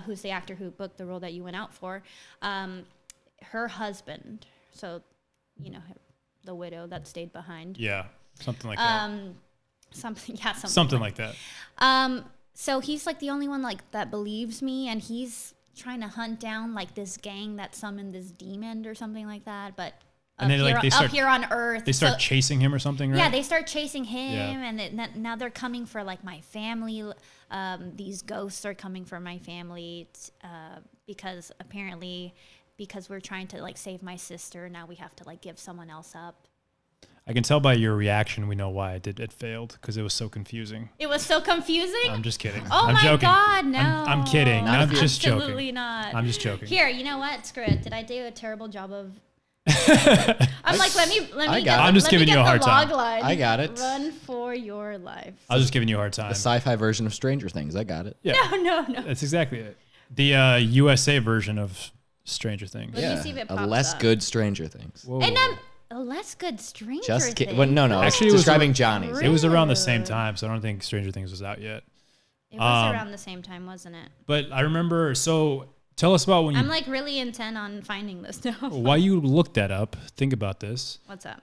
[SPEAKER 4] who's the actor who booked the role that you went out for, her husband, so the widow that stayed behind.
[SPEAKER 1] Yeah, something like that.
[SPEAKER 4] Something
[SPEAKER 1] like that.
[SPEAKER 4] So he's like the only one like that believes me, and he's trying to hunt down like this gang that summoned this demon or something like that. But up here on Earth,
[SPEAKER 1] they start chasing him or something, right?
[SPEAKER 4] Yeah, they start chasing him, and now they're coming for like my family. These ghosts are coming for my family because we're trying to like save my sister. Now we have to like give someone else up.
[SPEAKER 1] I can tell by your reaction we know why it failed, because it was so confusing.
[SPEAKER 4] It was so confusing?
[SPEAKER 1] I'm just kidding.
[SPEAKER 4] Oh,
[SPEAKER 1] I'm
[SPEAKER 4] my
[SPEAKER 1] joking.
[SPEAKER 4] God, no.
[SPEAKER 1] I'm kidding. I'm just joking.
[SPEAKER 4] Absolutely not.
[SPEAKER 1] I'm just joking.
[SPEAKER 4] Here, you know what? Screw it. Did I do a terrible job of... I'm like, let me get
[SPEAKER 1] I'm just giving you a hard time.
[SPEAKER 4] Line.
[SPEAKER 3] I got it.
[SPEAKER 4] Run for your life.
[SPEAKER 1] I was just giving you a hard time.
[SPEAKER 3] The sci-fi version of Stranger Things. I got it.
[SPEAKER 1] Yeah.
[SPEAKER 4] No.
[SPEAKER 1] That's exactly it. The USA version of Stranger Things.
[SPEAKER 4] Let me see if it pops
[SPEAKER 3] a less
[SPEAKER 4] up.
[SPEAKER 3] good Stranger Things.
[SPEAKER 1] Whoa.
[SPEAKER 4] And a less good Stranger
[SPEAKER 3] Just
[SPEAKER 4] Things.
[SPEAKER 3] well, no.
[SPEAKER 1] Actually,
[SPEAKER 3] Actually,
[SPEAKER 1] it was
[SPEAKER 3] describing Johnny's.
[SPEAKER 1] It was around the same time, so I don't think Stranger Things was out yet.
[SPEAKER 4] It was around the same time, wasn't it?
[SPEAKER 1] But I remember, so tell us about when you...
[SPEAKER 4] I'm like really intent on finding this now.
[SPEAKER 1] While you looked that up, think about this.
[SPEAKER 4] What's up?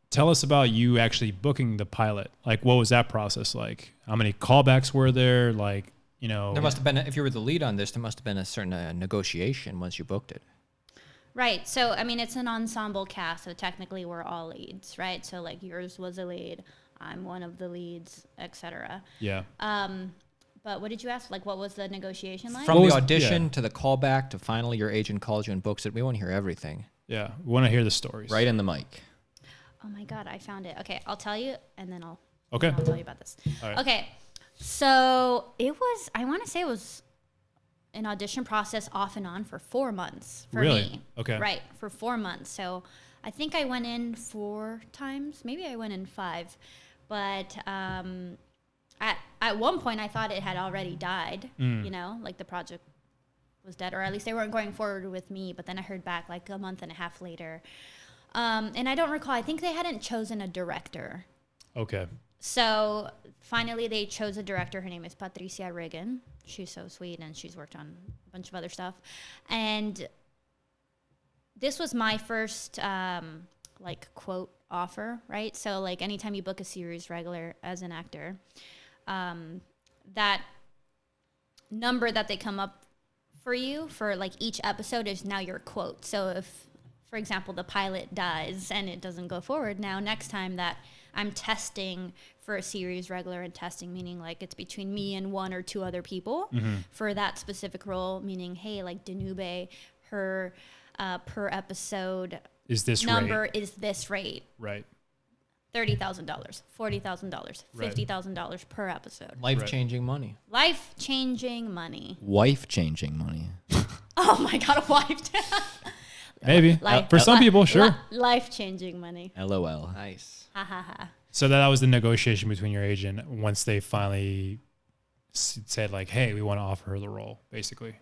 [SPEAKER 1] Tell us about you actually booking the pilot. Like, what was that process like? How many callbacks were there? Like,
[SPEAKER 2] There must have been, if you were the lead on this, there must have been a certain negotiation once you booked it.
[SPEAKER 4] Right. So, I mean, it's an ensemble cast, so technically we're all leads, right? So, like, yours was a lead, I'm one of the leads, etc.
[SPEAKER 1] Yeah.
[SPEAKER 4] But what did you ask? Like, what was the negotiation like?
[SPEAKER 2] From the audition to the callback to finally your agent calls you and books it, we want to hear everything.
[SPEAKER 1] Yeah. We want to hear the stories.
[SPEAKER 3] Right in the mic.
[SPEAKER 4] Oh, my God. I found it. Okay. I'll tell you, and then I'll tell you about this.
[SPEAKER 1] All right.
[SPEAKER 4] Okay. So, I want to say it was an audition process off and on for 4 months for
[SPEAKER 1] really?
[SPEAKER 4] me.
[SPEAKER 1] Okay.
[SPEAKER 4] Right, for 4 months. So I think I went in 4 times. Maybe I went in 5. But at one point I thought it had already died, like the project was dead, or at least they weren't going forward with me. But then I heard back like a month and a half later. And I don't recall. I think they hadn't chosen a director.
[SPEAKER 1] Okay.
[SPEAKER 4] So finally they chose a director. Her name is Patricia Reagan. She's so sweet, and she's worked on a bunch of other stuff. And this was my first, quote offer, right? So, like, anytime you book a series regular as an actor, that number that they come up for you for, like, each episode is now your quote. So if, for example, the pilot dies and it doesn't go forward, now next time that I'm testing for a series regular, and testing meaning like it's between me and 1 or 2 other people for that specific role, meaning, hey, like Danube, her per episode
[SPEAKER 1] is this
[SPEAKER 4] number
[SPEAKER 1] rate?
[SPEAKER 4] Is this rate.
[SPEAKER 1] Right.
[SPEAKER 4] $30,000, $40,000, $50,000 per episode.
[SPEAKER 2] Life-changing money.
[SPEAKER 4] Life-changing money.
[SPEAKER 3] Wife-changing money.
[SPEAKER 4] Oh my God, a wife.
[SPEAKER 1] Maybe. For some people, sure.
[SPEAKER 4] Life-changing money.
[SPEAKER 3] LOL.
[SPEAKER 2] Nice.
[SPEAKER 4] Ha ha ha.
[SPEAKER 1] So that was the negotiation between your agent once they finally said, like, hey, we want to offer her the role, basically.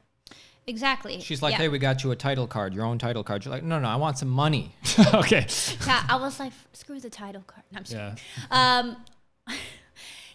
[SPEAKER 4] Exactly.
[SPEAKER 2] She's like, hey, we got you a title card, your own title card. You're like, no, I want some money.
[SPEAKER 1] Okay.
[SPEAKER 4] Yeah, I was like, screw the title card. No, I'm just
[SPEAKER 1] Yeah.
[SPEAKER 4] kidding.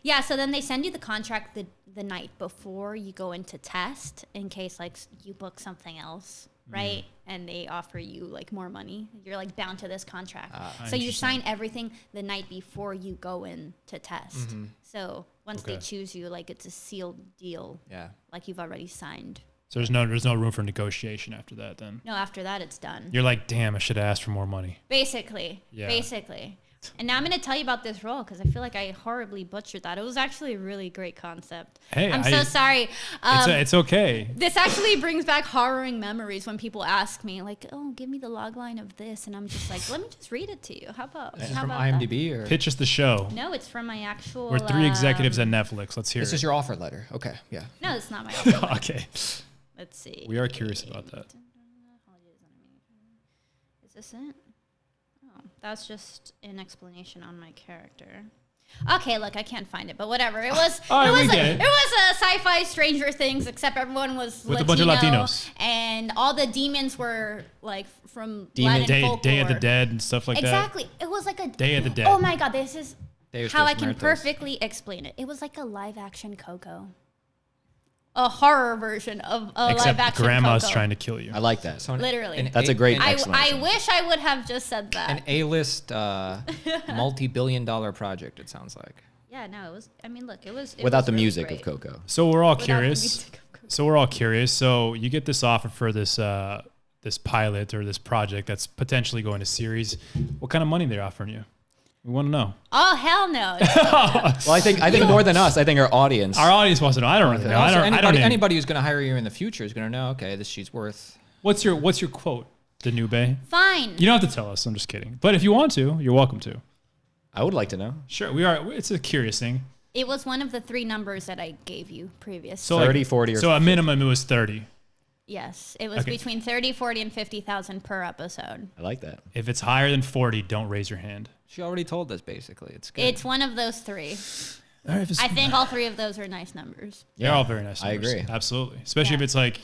[SPEAKER 4] Yeah, so then they send you the contract the night before you go into test in case, like, you book something else, right? And they offer you, like, more money. You're, like, bound to this contract. So you sign everything the night before you go in to test. So once they choose you, like, it's a sealed deal.
[SPEAKER 2] Yeah.
[SPEAKER 4] Like, you've already signed.
[SPEAKER 1] So there's no room for negotiation after that then?
[SPEAKER 4] No, after that, it's done.
[SPEAKER 1] You're like, damn, I should have asked for more money.
[SPEAKER 4] Basically.
[SPEAKER 1] Yeah.
[SPEAKER 4] Basically. And now I'm going to tell you about this role because I feel like I horribly butchered that. It was actually a really great concept.
[SPEAKER 1] Hey,
[SPEAKER 4] I'm so sorry.
[SPEAKER 1] It's okay.
[SPEAKER 4] This actually brings back harrowing memories when people ask me, like, oh, give me the log line of this. And I'm just like, let me just read it to you. How about
[SPEAKER 2] This is
[SPEAKER 4] how
[SPEAKER 2] from
[SPEAKER 4] about
[SPEAKER 2] IMDb or?
[SPEAKER 1] Pitch us the show.
[SPEAKER 4] No, it's from my actual...
[SPEAKER 1] We're 3 executives at Netflix. Let's hear
[SPEAKER 2] This
[SPEAKER 1] it.
[SPEAKER 2] is your offer letter. Okay, yeah.
[SPEAKER 4] No, it's not my offer.
[SPEAKER 1] Okay.
[SPEAKER 4] Let's see.
[SPEAKER 1] We are curious about that.
[SPEAKER 4] Is this it? Oh, that's just an explanation on my character. Okay, look, I can't find it, but whatever. It was.
[SPEAKER 1] All right, we get
[SPEAKER 4] it
[SPEAKER 1] it.
[SPEAKER 4] was a sci-fi Stranger Things, except everyone was
[SPEAKER 1] With
[SPEAKER 4] Latino,
[SPEAKER 1] a bunch of Latinos.
[SPEAKER 4] and all the demons were like from
[SPEAKER 3] Demon-
[SPEAKER 4] Latin folklore.
[SPEAKER 1] Day of the Dead and stuff like that.
[SPEAKER 4] Exactly. It was like a
[SPEAKER 1] Day of the Dead.
[SPEAKER 4] Oh my God, this is
[SPEAKER 2] Deus
[SPEAKER 4] how
[SPEAKER 2] dos
[SPEAKER 4] I can
[SPEAKER 2] Muertos.
[SPEAKER 4] perfectly explain it. It was like a live-action Coco, a horror version of a
[SPEAKER 1] Except
[SPEAKER 4] live-action
[SPEAKER 1] grandma's
[SPEAKER 4] Coco.
[SPEAKER 1] trying to kill you.
[SPEAKER 3] I like that.
[SPEAKER 2] So
[SPEAKER 4] Literally.
[SPEAKER 3] That's a great
[SPEAKER 4] I
[SPEAKER 3] explanation.
[SPEAKER 4] wish I would have just said that.
[SPEAKER 2] An A-list multi-billion-dollar project. It sounds like.
[SPEAKER 4] Yeah, no, it was. I mean, look, it was
[SPEAKER 3] Without
[SPEAKER 4] was
[SPEAKER 3] the
[SPEAKER 4] really
[SPEAKER 3] music
[SPEAKER 4] great.
[SPEAKER 3] of Coco.
[SPEAKER 1] So we're all
[SPEAKER 4] Without the
[SPEAKER 1] curious.
[SPEAKER 4] music of Coco.
[SPEAKER 1] So we're all curious. So you get this offer for this this pilot or this project that's potentially going to series. What kind of money they're offering you? We want to know.
[SPEAKER 4] Oh hell no!
[SPEAKER 3] Well, I think more than us. I think our audience.
[SPEAKER 1] Our audience wants to know. I don't really know. I
[SPEAKER 2] Also,
[SPEAKER 1] don't. I don't.
[SPEAKER 2] anybody who's going to hire you in the future is going to know. Okay, she's worth.
[SPEAKER 1] What's your quote, Danube?
[SPEAKER 4] Fine.
[SPEAKER 1] You don't have to tell us. I'm just kidding. But if you want to, you're welcome to.
[SPEAKER 3] I would like to know.
[SPEAKER 1] Sure, we are. It's a curious thing.
[SPEAKER 4] It was one of the 3 numbers that I gave you previously.
[SPEAKER 1] So
[SPEAKER 3] 30, 40, or
[SPEAKER 1] so a minimum it was 30.
[SPEAKER 4] Yes, it was
[SPEAKER 1] Okay.
[SPEAKER 4] between 30, 40, and 50,000 per episode.
[SPEAKER 3] I like that.
[SPEAKER 1] If it's higher than 40, don't raise your hand.
[SPEAKER 2] She already told us basically. It's good.
[SPEAKER 4] It's one of those 3.
[SPEAKER 1] All right, if it's,
[SPEAKER 4] I think all 3 of those are nice numbers.
[SPEAKER 1] they're all very nice.
[SPEAKER 3] I
[SPEAKER 1] numbers.
[SPEAKER 3] agree.
[SPEAKER 1] Absolutely, especially if
[SPEAKER 4] Yeah.
[SPEAKER 1] it's like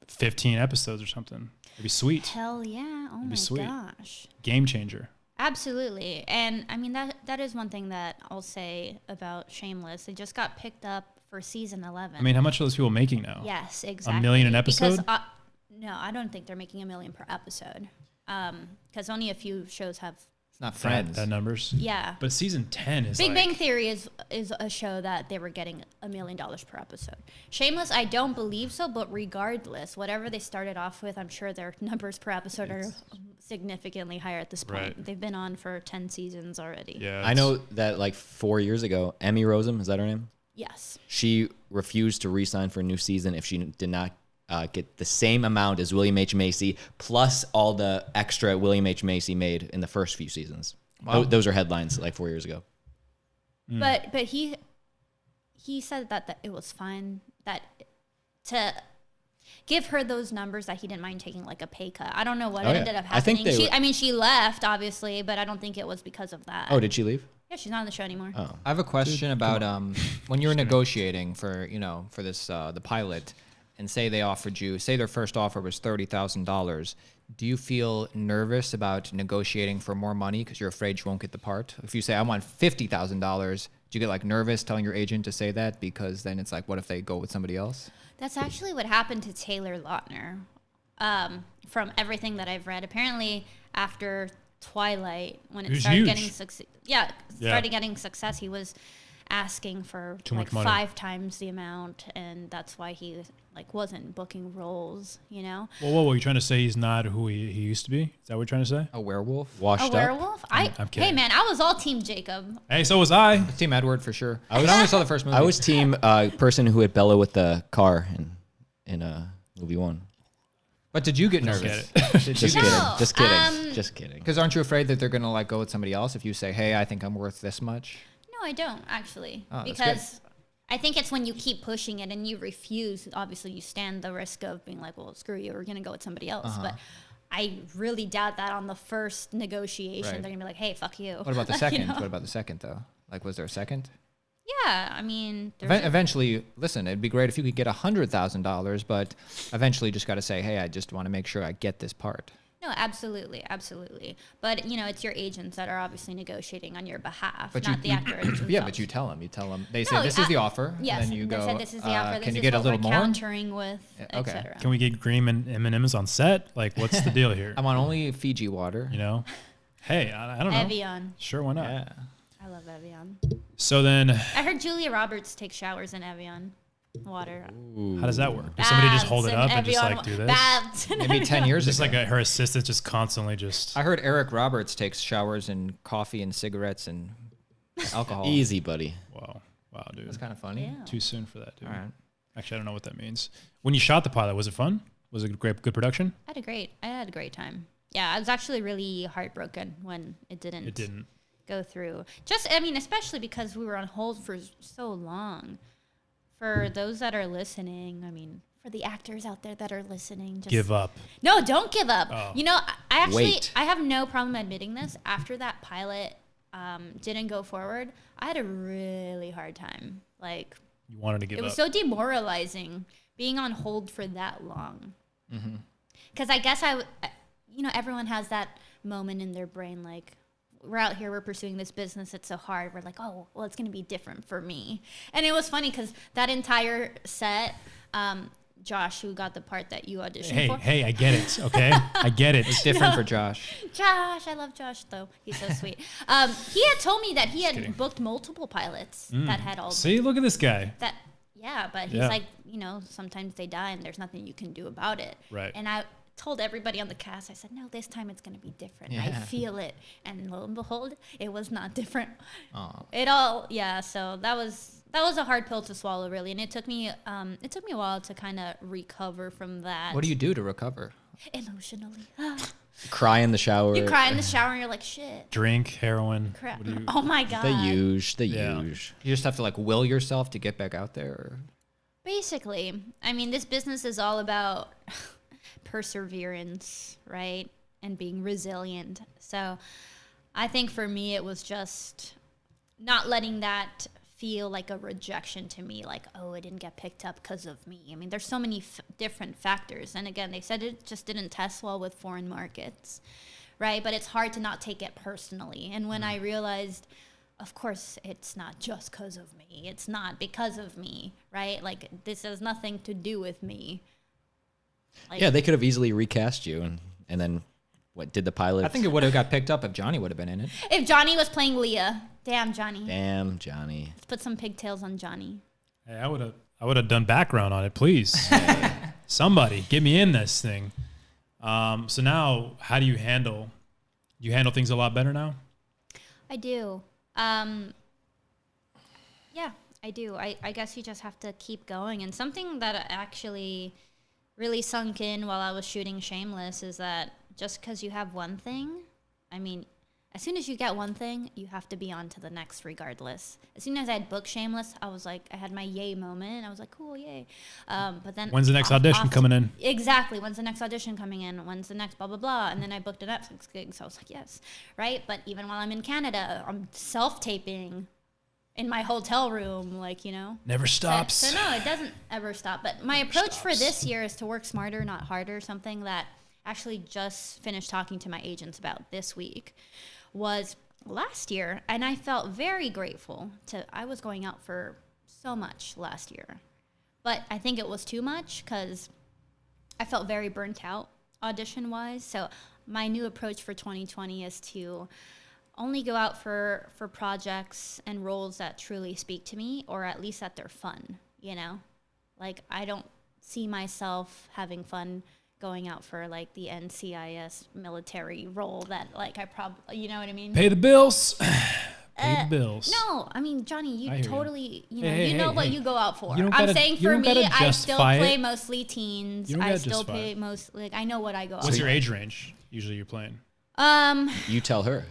[SPEAKER 1] 15 episodes or something. It'd be sweet.
[SPEAKER 4] Hell yeah! Oh my
[SPEAKER 1] sweet.
[SPEAKER 4] gosh.
[SPEAKER 1] Game changer.
[SPEAKER 4] Absolutely. And I mean that is one thing that I'll say about Shameless. It just got picked up for season 11.
[SPEAKER 1] I mean, how much are those people making now?
[SPEAKER 4] yes, exactly.
[SPEAKER 1] million an episode?
[SPEAKER 4] Because no, I don't think they're making $1 million per episode. Cuz only a few shows have
[SPEAKER 2] It's not
[SPEAKER 1] That,
[SPEAKER 2] Friends.
[SPEAKER 1] that numbers.
[SPEAKER 4] yeah.
[SPEAKER 1] But season 10 is
[SPEAKER 4] Big
[SPEAKER 1] like,
[SPEAKER 4] Bang Theory is a show that they were getting $1 million per episode. Shameless, I don't believe so, but regardless, whatever they started off with, I'm sure their numbers per episode are significantly higher at this point.
[SPEAKER 1] Right.
[SPEAKER 4] They've been on for 10 seasons already.
[SPEAKER 1] Yeah,
[SPEAKER 3] I know that like 4 years ago, Emmy Rossum, is that her name?
[SPEAKER 4] Yes.
[SPEAKER 3] She refused to re-sign for a new season if she did not get the same amount as William H. Macy plus all the extra William H. Macy made in the first few seasons.
[SPEAKER 2] Wow.
[SPEAKER 3] Those are headlines like 4 years ago.
[SPEAKER 4] But he said that it was fine that to give her those numbers that he didn't mind taking like a pay cut. I don't know what
[SPEAKER 3] Oh, yeah.
[SPEAKER 4] ended up
[SPEAKER 3] I think
[SPEAKER 4] happening.
[SPEAKER 3] they
[SPEAKER 4] She left obviously, but I don't think it was because of that.
[SPEAKER 3] Oh, did she leave?
[SPEAKER 4] Yeah, she's not on the show anymore.
[SPEAKER 3] Oh.
[SPEAKER 2] I have a question about when you're negotiating for for this the pilot, and say their first offer was $30,000. Do you feel nervous about negotiating for more money because you're afraid you won't get the part? If you say I want $50,000, do you get like nervous telling your agent to say that because then it's like, what if they go with somebody else?
[SPEAKER 4] That's actually what happened to Taylor Lautner. From everything that I've read, apparently after Twilight, when it
[SPEAKER 1] was
[SPEAKER 4] started
[SPEAKER 1] huge.
[SPEAKER 4] getting success, started getting success, he was asking for
[SPEAKER 1] Too
[SPEAKER 4] like
[SPEAKER 1] much money.
[SPEAKER 4] 5 times the amount, and that's why he like wasn't booking roles.
[SPEAKER 1] Well, whoa, you trying to say he's not who he used to be? Is that what you're trying to say?
[SPEAKER 2] A werewolf?
[SPEAKER 3] Washed
[SPEAKER 4] A
[SPEAKER 3] up?
[SPEAKER 4] werewolf?
[SPEAKER 1] I'm
[SPEAKER 4] Hey
[SPEAKER 1] kidding.
[SPEAKER 4] man, I was all team Jacob.
[SPEAKER 1] Hey, so was I.
[SPEAKER 2] Team Edward for sure. I only saw the first movie.
[SPEAKER 3] I was team person who hit Bella with the car in movie 1.
[SPEAKER 2] But did you get
[SPEAKER 1] Don't
[SPEAKER 2] nervous?
[SPEAKER 1] get it.
[SPEAKER 3] Just
[SPEAKER 4] No,
[SPEAKER 3] kidding. Just kidding. Just kidding.
[SPEAKER 2] Because aren't you afraid that they're going to like go with somebody else if you say, hey, I think I'm worth this much?
[SPEAKER 4] No, I don't actually,
[SPEAKER 2] Oh, that's
[SPEAKER 4] because I think it's when you keep pushing it and you refuse. Obviously, you stand the risk of being like, "Well, screw you, we're gonna go with somebody else." But I really doubt that on the first negotiation
[SPEAKER 2] Right.
[SPEAKER 4] they're gonna be like, "Hey, fuck you."
[SPEAKER 2] What about the
[SPEAKER 4] You
[SPEAKER 2] second?
[SPEAKER 4] know?
[SPEAKER 2] What about the second, though? Like, was there a second?
[SPEAKER 4] Yeah, I mean, there's
[SPEAKER 2] Eventually, listen, it'd be great if you could get $100,000, but eventually you just got to say, hey, I just want to make sure I get this part.
[SPEAKER 4] no, absolutely, absolutely. But it's your agents that are obviously negotiating on your behalf,
[SPEAKER 2] But
[SPEAKER 4] not
[SPEAKER 2] you-
[SPEAKER 4] the actors themselves.
[SPEAKER 2] Yeah, but you tell them. They say,
[SPEAKER 4] No,
[SPEAKER 2] this is the offer.
[SPEAKER 4] Yes,
[SPEAKER 2] And then you
[SPEAKER 4] they
[SPEAKER 2] go,
[SPEAKER 4] said this is the offer. This
[SPEAKER 2] can you
[SPEAKER 4] is
[SPEAKER 2] get a
[SPEAKER 4] what
[SPEAKER 2] little
[SPEAKER 4] we're
[SPEAKER 2] more?
[SPEAKER 4] countering with,
[SPEAKER 2] Yeah, okay.
[SPEAKER 4] etc.
[SPEAKER 1] Can we get Green and M&M's on set? Like, what's the deal here?
[SPEAKER 2] I want only Fiji water.
[SPEAKER 1] Hey, I don't know.
[SPEAKER 4] Evian.
[SPEAKER 1] Sure, why not?
[SPEAKER 2] Yeah.
[SPEAKER 4] I love Evian.
[SPEAKER 1] So then,
[SPEAKER 4] I heard Julia Roberts takes showers in Evian water.
[SPEAKER 1] how does that work? Does somebody just hold it
[SPEAKER 4] Baths
[SPEAKER 1] up
[SPEAKER 4] in
[SPEAKER 1] and just
[SPEAKER 4] Evian
[SPEAKER 1] like do this?
[SPEAKER 4] Baths in
[SPEAKER 2] Maybe 10 years
[SPEAKER 1] Just
[SPEAKER 2] ago.
[SPEAKER 1] like her assistant just constantly just.
[SPEAKER 2] I heard Eric Roberts takes showers in coffee and cigarettes and alcohol.
[SPEAKER 3] Easy, buddy.
[SPEAKER 1] Wow, dude.
[SPEAKER 2] That's kind of funny.
[SPEAKER 4] Yeah.
[SPEAKER 1] Too soon for that, dude.
[SPEAKER 2] All right.
[SPEAKER 1] Actually, I don't know what that means. When you shot the pilot, was it fun? Was it good production?
[SPEAKER 4] I had a great time. Yeah, I was actually really heartbroken when it didn't.
[SPEAKER 1] It didn't.
[SPEAKER 4] Go through. Especially because we were on hold for so long. For those that are listening, for the actors out there that are listening, just
[SPEAKER 1] Give up.
[SPEAKER 4] No, don't give up.
[SPEAKER 1] Oh.
[SPEAKER 4] I actually
[SPEAKER 3] Wait.
[SPEAKER 4] I have no problem admitting this. After that pilot didn't go forward, I had a really hard time. Like,
[SPEAKER 1] You wanted to give
[SPEAKER 4] it was
[SPEAKER 1] up.
[SPEAKER 4] so demoralizing being on hold for that long. Because I guess everyone has that moment in their brain, like, we're out here, we're pursuing this business, it's so hard. We're like, oh, well, it's going to be different for me. And it was funny because that entire set, Josh, who got the part that you auditioned for.
[SPEAKER 1] Hey, I get it, okay? I get it.
[SPEAKER 2] It's different for Josh.
[SPEAKER 4] Josh, I love Josh, though. He's so sweet. He had told me that he had
[SPEAKER 1] kidding.
[SPEAKER 4] booked multiple pilots that had all
[SPEAKER 1] See, look at this guy.
[SPEAKER 4] that. Yeah, but he's
[SPEAKER 1] Yeah.
[SPEAKER 4] like, sometimes they die and there's nothing you can do about it.
[SPEAKER 1] Right.
[SPEAKER 4] And I told everybody on the cast, I said, no, this time it's going to be different. I
[SPEAKER 2] Yeah.
[SPEAKER 4] feel it. And lo and behold, it was not different.
[SPEAKER 2] Oh.
[SPEAKER 4] So that was a hard pill to swallow, really. And it took me a while to kind of recover from that.
[SPEAKER 2] What do you do to recover?
[SPEAKER 4] Emotionally.
[SPEAKER 3] Cry in the shower.
[SPEAKER 4] You cry in the shower and you're like, shit.
[SPEAKER 1] Drink, heroin.
[SPEAKER 4] Crap.
[SPEAKER 1] What do you,
[SPEAKER 4] Oh my God.
[SPEAKER 3] The huge.
[SPEAKER 1] Yeah.
[SPEAKER 2] You just have to like will yourself to get back out there? Or?
[SPEAKER 4] Basically, I mean, this business is all about perseverance, right? And being resilient. So I think for me, it was just not letting that feel like a rejection to me, like, oh, it didn't get picked up because of me. I mean, there's so many different factors. And again, they said it just didn't test well with foreign markets, right? But it's hard to not take it personally. And when I realized, of course, it's not just because of me. It's not because of me, right? Like, this has nothing to do with me. Like,
[SPEAKER 3] Yeah, they could have easily recast you and then what did the pilot?
[SPEAKER 2] I think it would have got picked up if Johnny would have been in it.
[SPEAKER 4] if Johnny was playing Leah, damn Johnny.
[SPEAKER 3] Damn, Johnny.
[SPEAKER 4] Let's put some pigtails on Johnny.
[SPEAKER 1] hey, I would have done background on it, please. Somebody, get me in this thing. So now, how do you handle? You handle things a lot better now.
[SPEAKER 4] I do. Yeah, I do. I guess you just have to keep going. And something that actually really sunk in while I was shooting Shameless is that just because you have one thing, I mean, as soon as you get one thing, you have to be on to the next regardless. As soon as I had booked Shameless, I was like, I had my yay moment. I was like, cool, yay. But then
[SPEAKER 1] When's the next audition coming in?
[SPEAKER 4] Exactly. When's the next audition coming in? When's the next blah, blah, blah? And then I booked a Netflix gig. So I was like, yes. Right. But even while I'm in Canada, I'm self-taping in my hotel room, like,
[SPEAKER 1] Never stops.
[SPEAKER 4] So no, it doesn't ever stop. But my approach for this year is to work smarter, not harder. Something that actually just finished talking to my agents about this week was last year, and I felt very grateful I was going out for so much last year, but I think it was too much because I felt very burnt out audition wise. So my new approach for 2020 is to only go out for projects and roles that truly speak to me, or at least that they're fun, like I don't see myself having fun going out for like the NCIS military role that like I probably, you know what I mean?
[SPEAKER 1] Pay the bills. Pay the bills.
[SPEAKER 4] No, I mean, Johnny,
[SPEAKER 1] I hear you.
[SPEAKER 4] totally,
[SPEAKER 1] Hey,
[SPEAKER 4] you know
[SPEAKER 1] hey,
[SPEAKER 4] what
[SPEAKER 1] hey.
[SPEAKER 4] you go out for.
[SPEAKER 1] You don't
[SPEAKER 4] I'm
[SPEAKER 1] gotta-
[SPEAKER 4] saying
[SPEAKER 1] you
[SPEAKER 4] for
[SPEAKER 1] don't
[SPEAKER 4] me,
[SPEAKER 1] gotta
[SPEAKER 4] I still
[SPEAKER 1] justify
[SPEAKER 4] play
[SPEAKER 1] it.
[SPEAKER 4] mostly teens.
[SPEAKER 1] You don't
[SPEAKER 4] I
[SPEAKER 1] gotta
[SPEAKER 4] still
[SPEAKER 1] justify
[SPEAKER 4] play
[SPEAKER 1] it.
[SPEAKER 4] like I know what I go out
[SPEAKER 1] What's
[SPEAKER 4] for.
[SPEAKER 1] your age range? Usually you're playing
[SPEAKER 3] You tell her.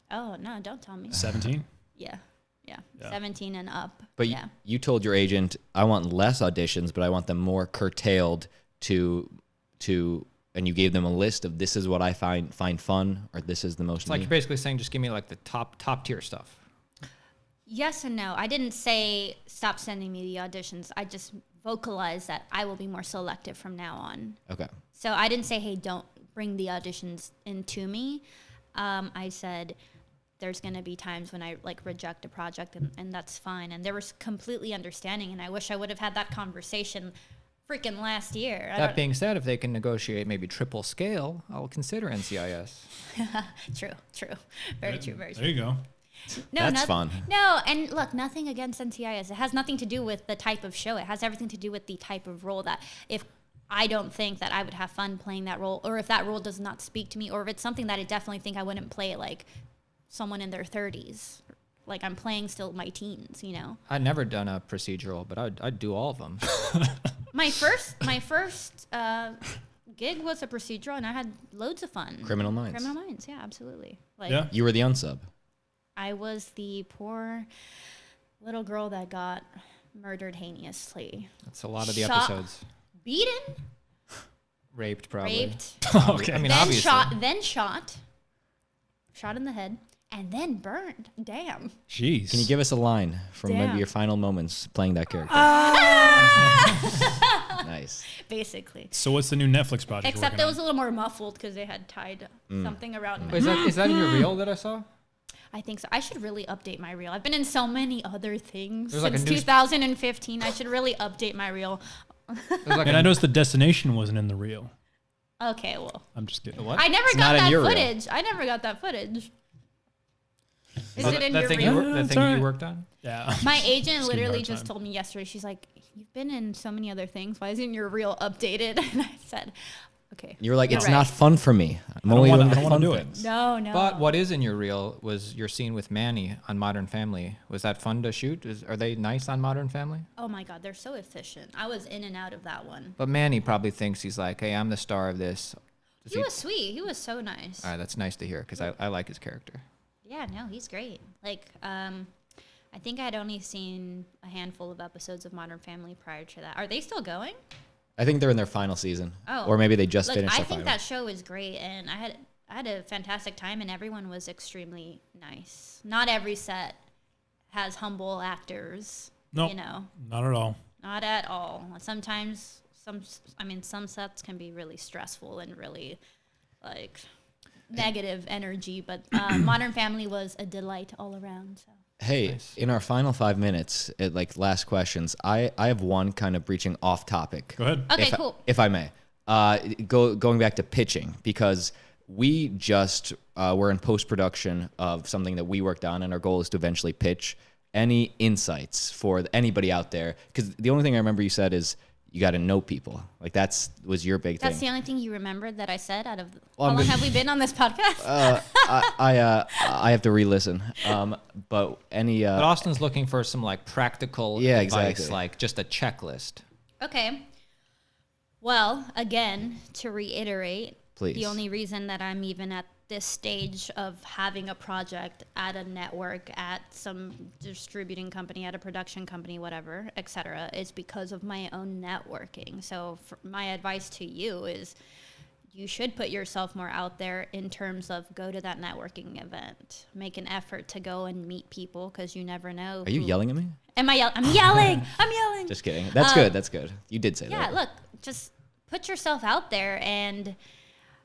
[SPEAKER 4] Oh, no, don't tell me.
[SPEAKER 1] 17.
[SPEAKER 4] Yeah.
[SPEAKER 1] Yeah.
[SPEAKER 4] 17 and up.
[SPEAKER 3] But
[SPEAKER 4] yeah.
[SPEAKER 3] you told your agent, I want less auditions, but I want them more curtailed to and you gave them a list of this is what I find fun, or this is the most
[SPEAKER 2] It's like
[SPEAKER 3] me.
[SPEAKER 2] you're basically saying, just give me like the top tier stuff.
[SPEAKER 4] Yes and no. I didn't say stop sending me the auditions. I just vocalized that I will be more selective from now on.
[SPEAKER 3] Okay.
[SPEAKER 4] So I didn't say, hey, don't bring the auditions into me. I said there's going to be times when I like reject a project and that's fine. And there was completely understanding. And I wish I would have had that conversation freaking last year.
[SPEAKER 2] That being said, if they can negotiate maybe triple scale, I'll consider NCIS.
[SPEAKER 4] True. Very true. Very
[SPEAKER 1] There
[SPEAKER 4] true.
[SPEAKER 1] you go.
[SPEAKER 4] No,
[SPEAKER 3] That's fun.
[SPEAKER 4] No, and look, nothing against NCIS. It has nothing to do with the type of show. It has everything to do with the type of role that if I don't think that I would have fun playing that role, or if that role does not speak to me, or if it's something that I definitely think I wouldn't play it like someone in their 30s. Like I'm playing still my teens,
[SPEAKER 2] I'd never done a procedural, but I'd do all of them.
[SPEAKER 4] My first gig was a procedural, and I had loads of fun.
[SPEAKER 3] Criminal Minds.
[SPEAKER 4] Criminal Minds, yeah, absolutely. Like
[SPEAKER 1] Yeah.
[SPEAKER 3] You were the unsub.
[SPEAKER 4] I was the poor little girl that got murdered heinously.
[SPEAKER 2] That's a lot of the
[SPEAKER 4] Shot-
[SPEAKER 2] episodes.
[SPEAKER 4] Beaten,
[SPEAKER 2] Raped, probably.
[SPEAKER 4] raped,
[SPEAKER 1] Okay.
[SPEAKER 2] I mean,
[SPEAKER 4] then
[SPEAKER 2] obviously.
[SPEAKER 4] shot in the head, and then burned. Damn.
[SPEAKER 1] Jeez.
[SPEAKER 3] Can you give us a line from
[SPEAKER 4] Damn.
[SPEAKER 3] maybe your final moments playing that character? Nice.
[SPEAKER 4] Basically.
[SPEAKER 1] So what's the new Netflix project?
[SPEAKER 4] Except it was a little more muffled because they had tied something around my
[SPEAKER 2] Is that in your reel that I saw?
[SPEAKER 4] I think so. I should really update my reel. I've been in so many other things
[SPEAKER 2] There's like
[SPEAKER 4] since
[SPEAKER 2] a
[SPEAKER 4] 2015. I should really update my reel.
[SPEAKER 1] And I noticed the destination wasn't in the reel.
[SPEAKER 4] Okay, well.
[SPEAKER 1] I'm just kidding.
[SPEAKER 2] What?
[SPEAKER 4] I never
[SPEAKER 3] It's
[SPEAKER 4] got
[SPEAKER 3] not in
[SPEAKER 4] that
[SPEAKER 3] your reel.
[SPEAKER 4] footage. I never got that footage. Is it in
[SPEAKER 2] that
[SPEAKER 4] your
[SPEAKER 2] thing
[SPEAKER 4] reel?
[SPEAKER 2] that
[SPEAKER 1] It's
[SPEAKER 2] thing
[SPEAKER 1] alright.
[SPEAKER 2] you worked on?
[SPEAKER 1] Yeah.
[SPEAKER 4] My agent
[SPEAKER 1] Just give me a
[SPEAKER 4] literally
[SPEAKER 1] hard
[SPEAKER 4] just
[SPEAKER 1] time.
[SPEAKER 4] told me yesterday, she's like, you've been in so many other things. Why isn't your reel updated? And I said, okay.
[SPEAKER 3] You were like,
[SPEAKER 4] You're
[SPEAKER 3] it's
[SPEAKER 4] right.
[SPEAKER 3] not fun for me. I'm
[SPEAKER 1] I
[SPEAKER 3] only
[SPEAKER 1] don't
[SPEAKER 3] doing
[SPEAKER 1] wanna-
[SPEAKER 3] the
[SPEAKER 1] I don't wanna
[SPEAKER 3] fun
[SPEAKER 1] do it.
[SPEAKER 3] things.
[SPEAKER 4] No.
[SPEAKER 2] But what is in your reel was your scene with Manny on Modern Family. Was that fun to shoot? Are they nice on Modern Family?
[SPEAKER 4] Oh my God, they're so efficient. I was in and out of that one.
[SPEAKER 2] But Manny probably thinks he's like, hey, I'm the star of this.
[SPEAKER 4] He was sweet. He was so nice.
[SPEAKER 2] All right, that's nice to hear because I like his character.
[SPEAKER 4] Yeah, no, he's great. Like, I think I'd only seen a handful of episodes of Modern Family prior to that. Are they still going?
[SPEAKER 3] I think they're in their final season.
[SPEAKER 4] Oh.
[SPEAKER 3] Or maybe they just
[SPEAKER 4] Look,
[SPEAKER 3] finished
[SPEAKER 4] I
[SPEAKER 3] their
[SPEAKER 4] think
[SPEAKER 3] final.
[SPEAKER 4] that show is great, and I had a fantastic time, and everyone was extremely nice. Not every set has humble actors.
[SPEAKER 1] Nope.
[SPEAKER 4] You know,
[SPEAKER 1] Not at all.
[SPEAKER 4] not at all. Sometimes some sets can be really stressful and really like negative energy, but Modern Family was a delight all around. So.
[SPEAKER 3] Hey,
[SPEAKER 2] Nice.
[SPEAKER 3] in our final 5 minutes, like last questions, I have one kind of breaching off topic.
[SPEAKER 1] Go ahead.
[SPEAKER 4] Okay,
[SPEAKER 3] if
[SPEAKER 4] cool.
[SPEAKER 3] if I may. Going back to pitching, because we just were in post-production of something that we worked on, and our goal is to eventually pitch. Any insights for anybody out there? Because the only thing I remember you said is you got to know people. Like was your big
[SPEAKER 4] That's
[SPEAKER 3] thing.
[SPEAKER 4] the only thing you remembered that I said out of.
[SPEAKER 3] Well,
[SPEAKER 4] How
[SPEAKER 3] I'm
[SPEAKER 4] long
[SPEAKER 3] gonna-
[SPEAKER 4] have we been on this podcast?
[SPEAKER 3] I have to re-listen. But any
[SPEAKER 2] But Austin's looking for some like practical
[SPEAKER 3] Yeah,
[SPEAKER 2] advice,
[SPEAKER 3] exactly.
[SPEAKER 2] like just a checklist.
[SPEAKER 4] Okay. Well, again, to reiterate,
[SPEAKER 3] Please.
[SPEAKER 4] the only reason that I'm even at this stage of having a project at a network, at some distributing company, at a production company, whatever, etc., is because of my own networking. So my advice to you is you should put yourself more out there in terms of go to that networking event. Make an effort to go and meet people because you never know.
[SPEAKER 3] Are you yelling at me?
[SPEAKER 4] Am I yelling? I'm yelling. I'm yelling.
[SPEAKER 3] Just kidding. That's good. That's good. You did say
[SPEAKER 4] Yeah,
[SPEAKER 3] that.
[SPEAKER 4] look, just put yourself out there and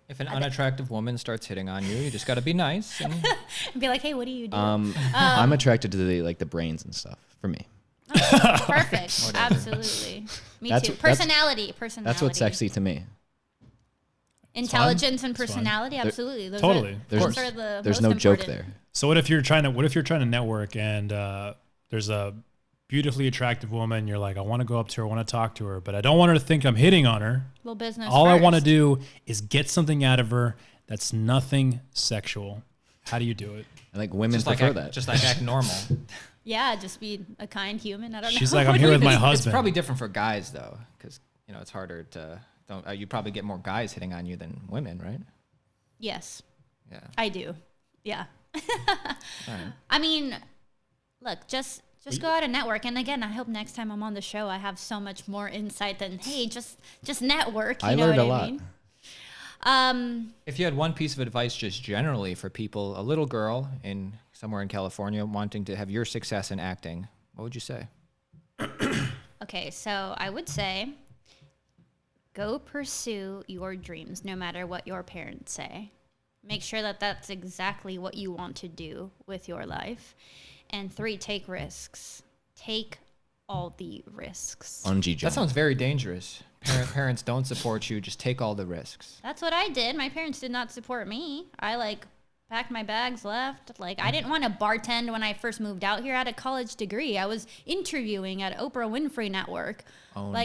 [SPEAKER 2] If an unattractive woman starts hitting on you, you just got to be nice. And
[SPEAKER 4] be like, hey, what do you do?
[SPEAKER 3] I'm attracted to the brains and stuff. For me,
[SPEAKER 4] Perfect. Absolutely. Me
[SPEAKER 3] That's
[SPEAKER 4] too.
[SPEAKER 3] what- that's-
[SPEAKER 4] Personality.
[SPEAKER 3] that's what's sexy to me.
[SPEAKER 4] Intelligence and
[SPEAKER 1] It's fun.
[SPEAKER 4] personality. Absolutely. Those
[SPEAKER 1] Totally.
[SPEAKER 4] Are,
[SPEAKER 3] There's-
[SPEAKER 4] those are the
[SPEAKER 3] There's
[SPEAKER 4] most
[SPEAKER 3] no joke
[SPEAKER 4] important.
[SPEAKER 3] there.
[SPEAKER 1] So what if you're trying to network and there's a beautifully attractive woman, you're like, I want to go up to her, I want to talk to her, but I don't want her to think I'm hitting on her.
[SPEAKER 4] Well, business
[SPEAKER 1] All I want to
[SPEAKER 4] first.
[SPEAKER 1] do is get something out of her that's nothing sexual. How do you do it?
[SPEAKER 3] I think women
[SPEAKER 2] just like
[SPEAKER 3] prefer
[SPEAKER 2] act,
[SPEAKER 3] that.
[SPEAKER 2] just like act normal.
[SPEAKER 4] Yeah, just be a kind human. I don't know.
[SPEAKER 1] She's like, I'm here with my
[SPEAKER 2] It's
[SPEAKER 1] husband.
[SPEAKER 2] probably different for guys though, because it's harder to. You probably get more guys hitting on you than women, right?
[SPEAKER 4] Yes,
[SPEAKER 2] Yeah.
[SPEAKER 4] I do. Yeah.
[SPEAKER 2] All right.
[SPEAKER 4] I mean, look, just go out and network. And again, I hope next time I'm on the show, I have so much more insight than, hey, just network. You
[SPEAKER 3] I
[SPEAKER 4] know
[SPEAKER 3] learned
[SPEAKER 4] what
[SPEAKER 3] a
[SPEAKER 4] I
[SPEAKER 3] lot.
[SPEAKER 4] mean?
[SPEAKER 2] If you had one piece of advice just generally for people, a little girl in somewhere in California wanting to have your success in acting, what would you say?
[SPEAKER 4] Okay, so I would say go pursue your dreams no matter what your parents say. Make sure that that's exactly what you want to do with your life. And 3, take risks. Take all the risks.
[SPEAKER 3] Bungee
[SPEAKER 2] That
[SPEAKER 3] jump.
[SPEAKER 2] sounds very dangerous. Parents don't support you. Just take all the risks.
[SPEAKER 4] That's what I did. My parents did not support me. I packed my bags, left. I didn't want to bartend when I first moved out here. I had a college degree. I was interviewing at Oprah Winfrey Network.
[SPEAKER 2] Own.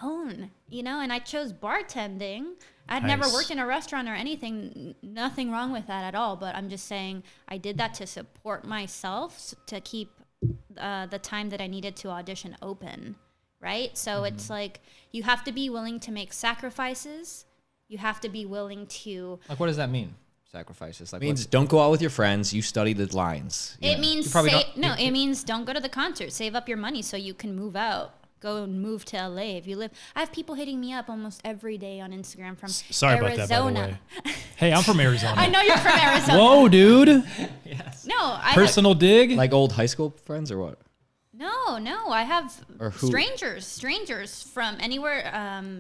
[SPEAKER 4] Own. And I chose bartending. I'd never
[SPEAKER 1] Nice.
[SPEAKER 4] worked in a restaurant or anything. Nothing wrong with that at all. But I'm just saying I did that to support myself, to keep the time that I needed to audition open. Right? So it's like you have to be willing to make sacrifices. You have to be willing to.
[SPEAKER 2] Like, what does that mean? Sacrifices. Like,
[SPEAKER 3] means don't go out with your friends. You study the lines. you
[SPEAKER 4] It
[SPEAKER 3] know.
[SPEAKER 4] means
[SPEAKER 2] probably don't-
[SPEAKER 4] it means don't go to the concert. Save up your money so you can move out. Go and move to LA if you live. I have people hitting me up almost every day on Instagram from
[SPEAKER 1] Sorry about
[SPEAKER 4] Arizona.
[SPEAKER 1] that, by the way. Hey, I'm from Arizona.
[SPEAKER 4] I know you're from Arizona.
[SPEAKER 1] Whoa, dude.
[SPEAKER 2] Yes.
[SPEAKER 4] No, I
[SPEAKER 1] Personal dig?
[SPEAKER 3] Like old high school friends or what?
[SPEAKER 4] No, I have
[SPEAKER 3] Or who?
[SPEAKER 4] strangers from anywhere,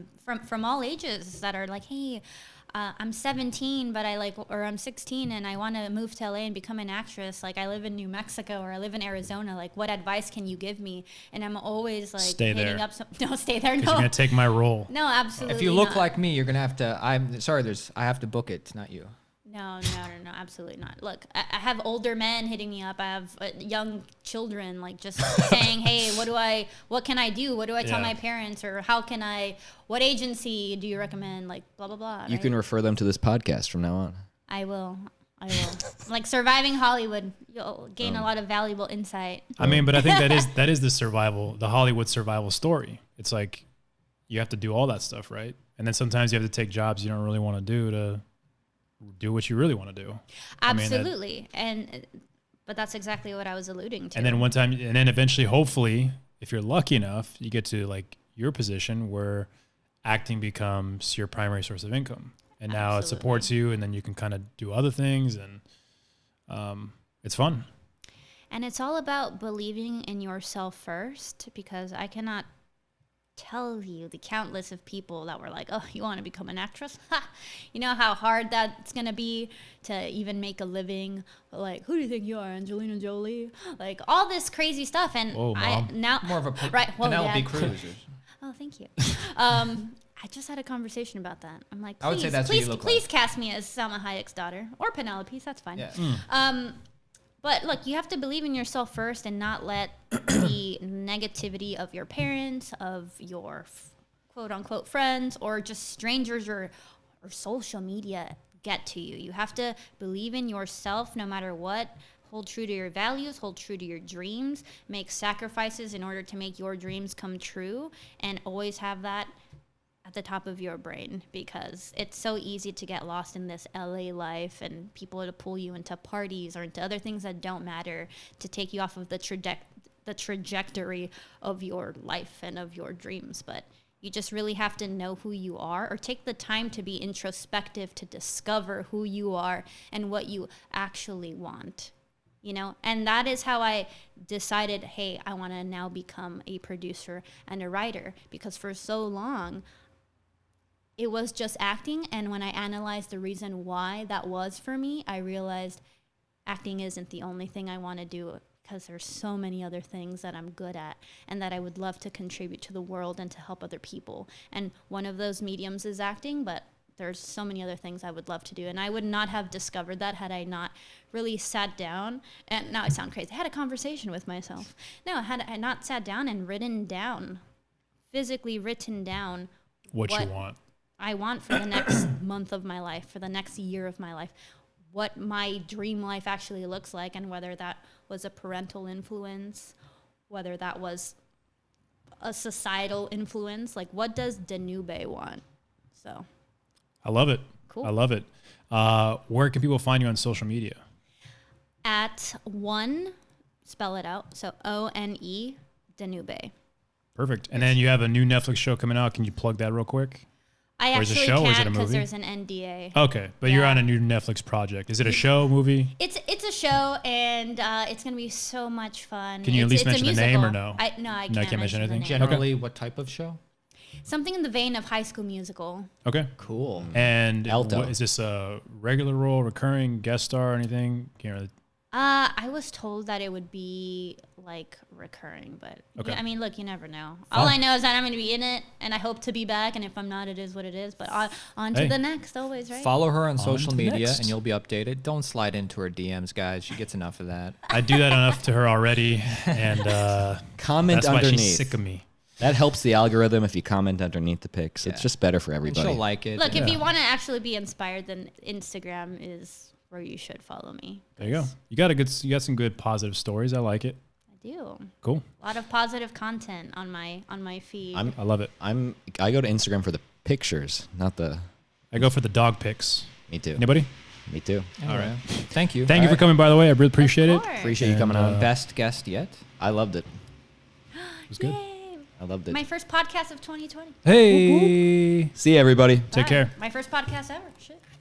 [SPEAKER 4] from all ages that are like, hey, I'm 17, but or I'm 16 and I want to move to LA and become an actress. Like I live in New Mexico or I live in Arizona. Like what advice can you give me? And I'm always like
[SPEAKER 1] Stay
[SPEAKER 4] hitting
[SPEAKER 1] there.
[SPEAKER 4] up no, stay there.
[SPEAKER 1] Because
[SPEAKER 4] No,
[SPEAKER 1] you're going to take my role.
[SPEAKER 4] no, absolutely.
[SPEAKER 2] If you look
[SPEAKER 4] not.
[SPEAKER 2] like me, you're gonna have to. I'm sorry. I have to book it, not you.
[SPEAKER 4] No, absolutely not. Look, I have older men hitting me up. I have young children, like just saying, "Hey, what can I do? What do I tell
[SPEAKER 1] Yeah.
[SPEAKER 4] my parents? Or what agency do you recommend? Like, blah, blah, blah."
[SPEAKER 3] You
[SPEAKER 4] right?
[SPEAKER 3] can refer them to this podcast from now on.
[SPEAKER 4] I will. Like Surviving Hollywood, you'll gain a lot of valuable insight.
[SPEAKER 1] I mean, but I think that is the Hollywood survival story. It's like you have to do all that stuff, right? And then sometimes you have to take jobs you don't really want to do to do what you really want to do.
[SPEAKER 4] Absolutely. But that's exactly what I was alluding to.
[SPEAKER 1] And then eventually, hopefully, if you're lucky enough, you get to like your position where acting becomes your primary source of income. And now it supports you, and then you can kind of do other things, and it's fun.
[SPEAKER 4] And it's all about believing in yourself first, because I cannot tell you the countless of people that were like, "Oh, you want to become an actress? Ha! You know how hard that's gonna be to even make a living. Like, who do you think you are, Angelina Jolie? Like all this crazy stuff." And
[SPEAKER 1] Whoa,
[SPEAKER 4] I
[SPEAKER 1] Mom.
[SPEAKER 4] now
[SPEAKER 2] More of a
[SPEAKER 4] right. Well,
[SPEAKER 2] Penelope
[SPEAKER 4] yeah.
[SPEAKER 2] Cruz.
[SPEAKER 4] Oh, thank you. I just had a conversation about that. I'm like,
[SPEAKER 2] I would say
[SPEAKER 4] please,
[SPEAKER 2] that's what you
[SPEAKER 4] please,
[SPEAKER 2] look
[SPEAKER 4] please
[SPEAKER 2] like.
[SPEAKER 4] cast me as Salma Hayek's daughter or Penelope's. That's fine.
[SPEAKER 2] Yeah.
[SPEAKER 4] But look, you have to believe in yourself first and not let the negativity of your parents, of your quote unquote friends, or just strangers or social media get to you. You have to believe in yourself no matter what. Hold true to your values, hold true to your dreams, make sacrifices in order to make your dreams come true, and always have that at the top of your brain, because it's so easy to get lost in this LA life and people to pull you into parties or into other things that don't matter to take you off of the trajectory of your life and of your dreams. But you just really have to know who you are, or take the time to be introspective to discover who you are and what you actually want. You know, and that is how I decided, hey, I want to now become a producer and a writer, because for so long it was just acting. And when I analyzed the reason why that was for me, I realized acting isn't the only thing I want to do, because there's so many other things that I'm good at and that I would love to contribute to the world and to help other people. And one of those mediums is acting, but there's so many other things I would love to do. And I would not have discovered that had I not really sat down. And now I sound crazy. I had a conversation with myself. No, had I not sat down and physically written down
[SPEAKER 1] What you want.
[SPEAKER 4] I want for the next month of my life, for the next year of my life, what my dream life actually looks like, and whether that was a parental influence, whether that was a societal influence. Like, what does Danube want? So
[SPEAKER 1] I love it.
[SPEAKER 4] Cool.
[SPEAKER 1] I love it. Where can people find you on social media?
[SPEAKER 4] at spell it out, so ONE, Danube.
[SPEAKER 1] Perfect. And then you have a new Netflix show coming out. Can you plug that real quick?
[SPEAKER 4] I
[SPEAKER 1] Or is it a
[SPEAKER 4] actually
[SPEAKER 1] show or is it a
[SPEAKER 4] can't because
[SPEAKER 1] movie?
[SPEAKER 4] there's an NDA.
[SPEAKER 1] Okay, but you're
[SPEAKER 4] Yeah.
[SPEAKER 1] on a new Netflix project. Is it a show, movie?
[SPEAKER 4] It's a show, and it's gonna be so much fun.
[SPEAKER 1] Can you at
[SPEAKER 4] It's-
[SPEAKER 1] least
[SPEAKER 4] it's a
[SPEAKER 1] mention the name or
[SPEAKER 4] musical.
[SPEAKER 1] no?
[SPEAKER 4] I
[SPEAKER 1] can't
[SPEAKER 4] can't
[SPEAKER 1] mention
[SPEAKER 4] the
[SPEAKER 1] anything?
[SPEAKER 4] name.
[SPEAKER 2] Generally, what type of show?
[SPEAKER 4] Something in the vein of High School Musical.
[SPEAKER 1] Okay.
[SPEAKER 2] Cool.
[SPEAKER 1] And
[SPEAKER 3] Alto.
[SPEAKER 1] is this a regular role, recurring, guest star, or anything? Can't really.
[SPEAKER 4] I was told that it would be like recurring, but
[SPEAKER 1] Okay.
[SPEAKER 4] yeah, I mean, look, you never know. All I know is that I'm going to be in it, and I hope to be back. And if I'm not, it is what it is. But on to
[SPEAKER 1] Hey.
[SPEAKER 4] the next, always, right?
[SPEAKER 2] Follow her on social
[SPEAKER 1] to
[SPEAKER 2] media,
[SPEAKER 1] next.
[SPEAKER 2] and you'll be updated. Don't slide into her DMs, guys. She gets enough of that.
[SPEAKER 1] I do that enough to her already, and
[SPEAKER 3] Comment
[SPEAKER 1] that's why
[SPEAKER 3] underneath.
[SPEAKER 1] she's sick of me.
[SPEAKER 3] That helps the algorithm if you comment underneath the pics. It's
[SPEAKER 2] Yeah.
[SPEAKER 3] just better for
[SPEAKER 2] And
[SPEAKER 3] everybody.
[SPEAKER 2] she'll like it.
[SPEAKER 4] Look,
[SPEAKER 1] Yeah.
[SPEAKER 4] if you want to actually be inspired, then Instagram is where you should follow me.
[SPEAKER 1] There you go. You got some good positive stories. I like it.
[SPEAKER 4] I do.
[SPEAKER 1] Cool.
[SPEAKER 4] A lot of positive content on my feed.
[SPEAKER 1] I love it.
[SPEAKER 3] I go to Instagram for the pictures, not the.
[SPEAKER 1] I go for the dog pics.
[SPEAKER 3] Me too.
[SPEAKER 1] Anybody?
[SPEAKER 3] Me too.
[SPEAKER 2] All right. Thank you.
[SPEAKER 1] Thank you for coming, by the way. I really appreciate it.
[SPEAKER 4] Of course.
[SPEAKER 3] Appreciate you coming on.
[SPEAKER 2] Best guest yet?
[SPEAKER 3] I loved it.
[SPEAKER 1] It was good.
[SPEAKER 4] Yay.
[SPEAKER 3] I loved it.
[SPEAKER 4] My first podcast of 2020.
[SPEAKER 1] Hey.
[SPEAKER 3] See you, everybody.
[SPEAKER 1] Take
[SPEAKER 4] Bye.
[SPEAKER 1] care.
[SPEAKER 4] My first podcast ever. Shit.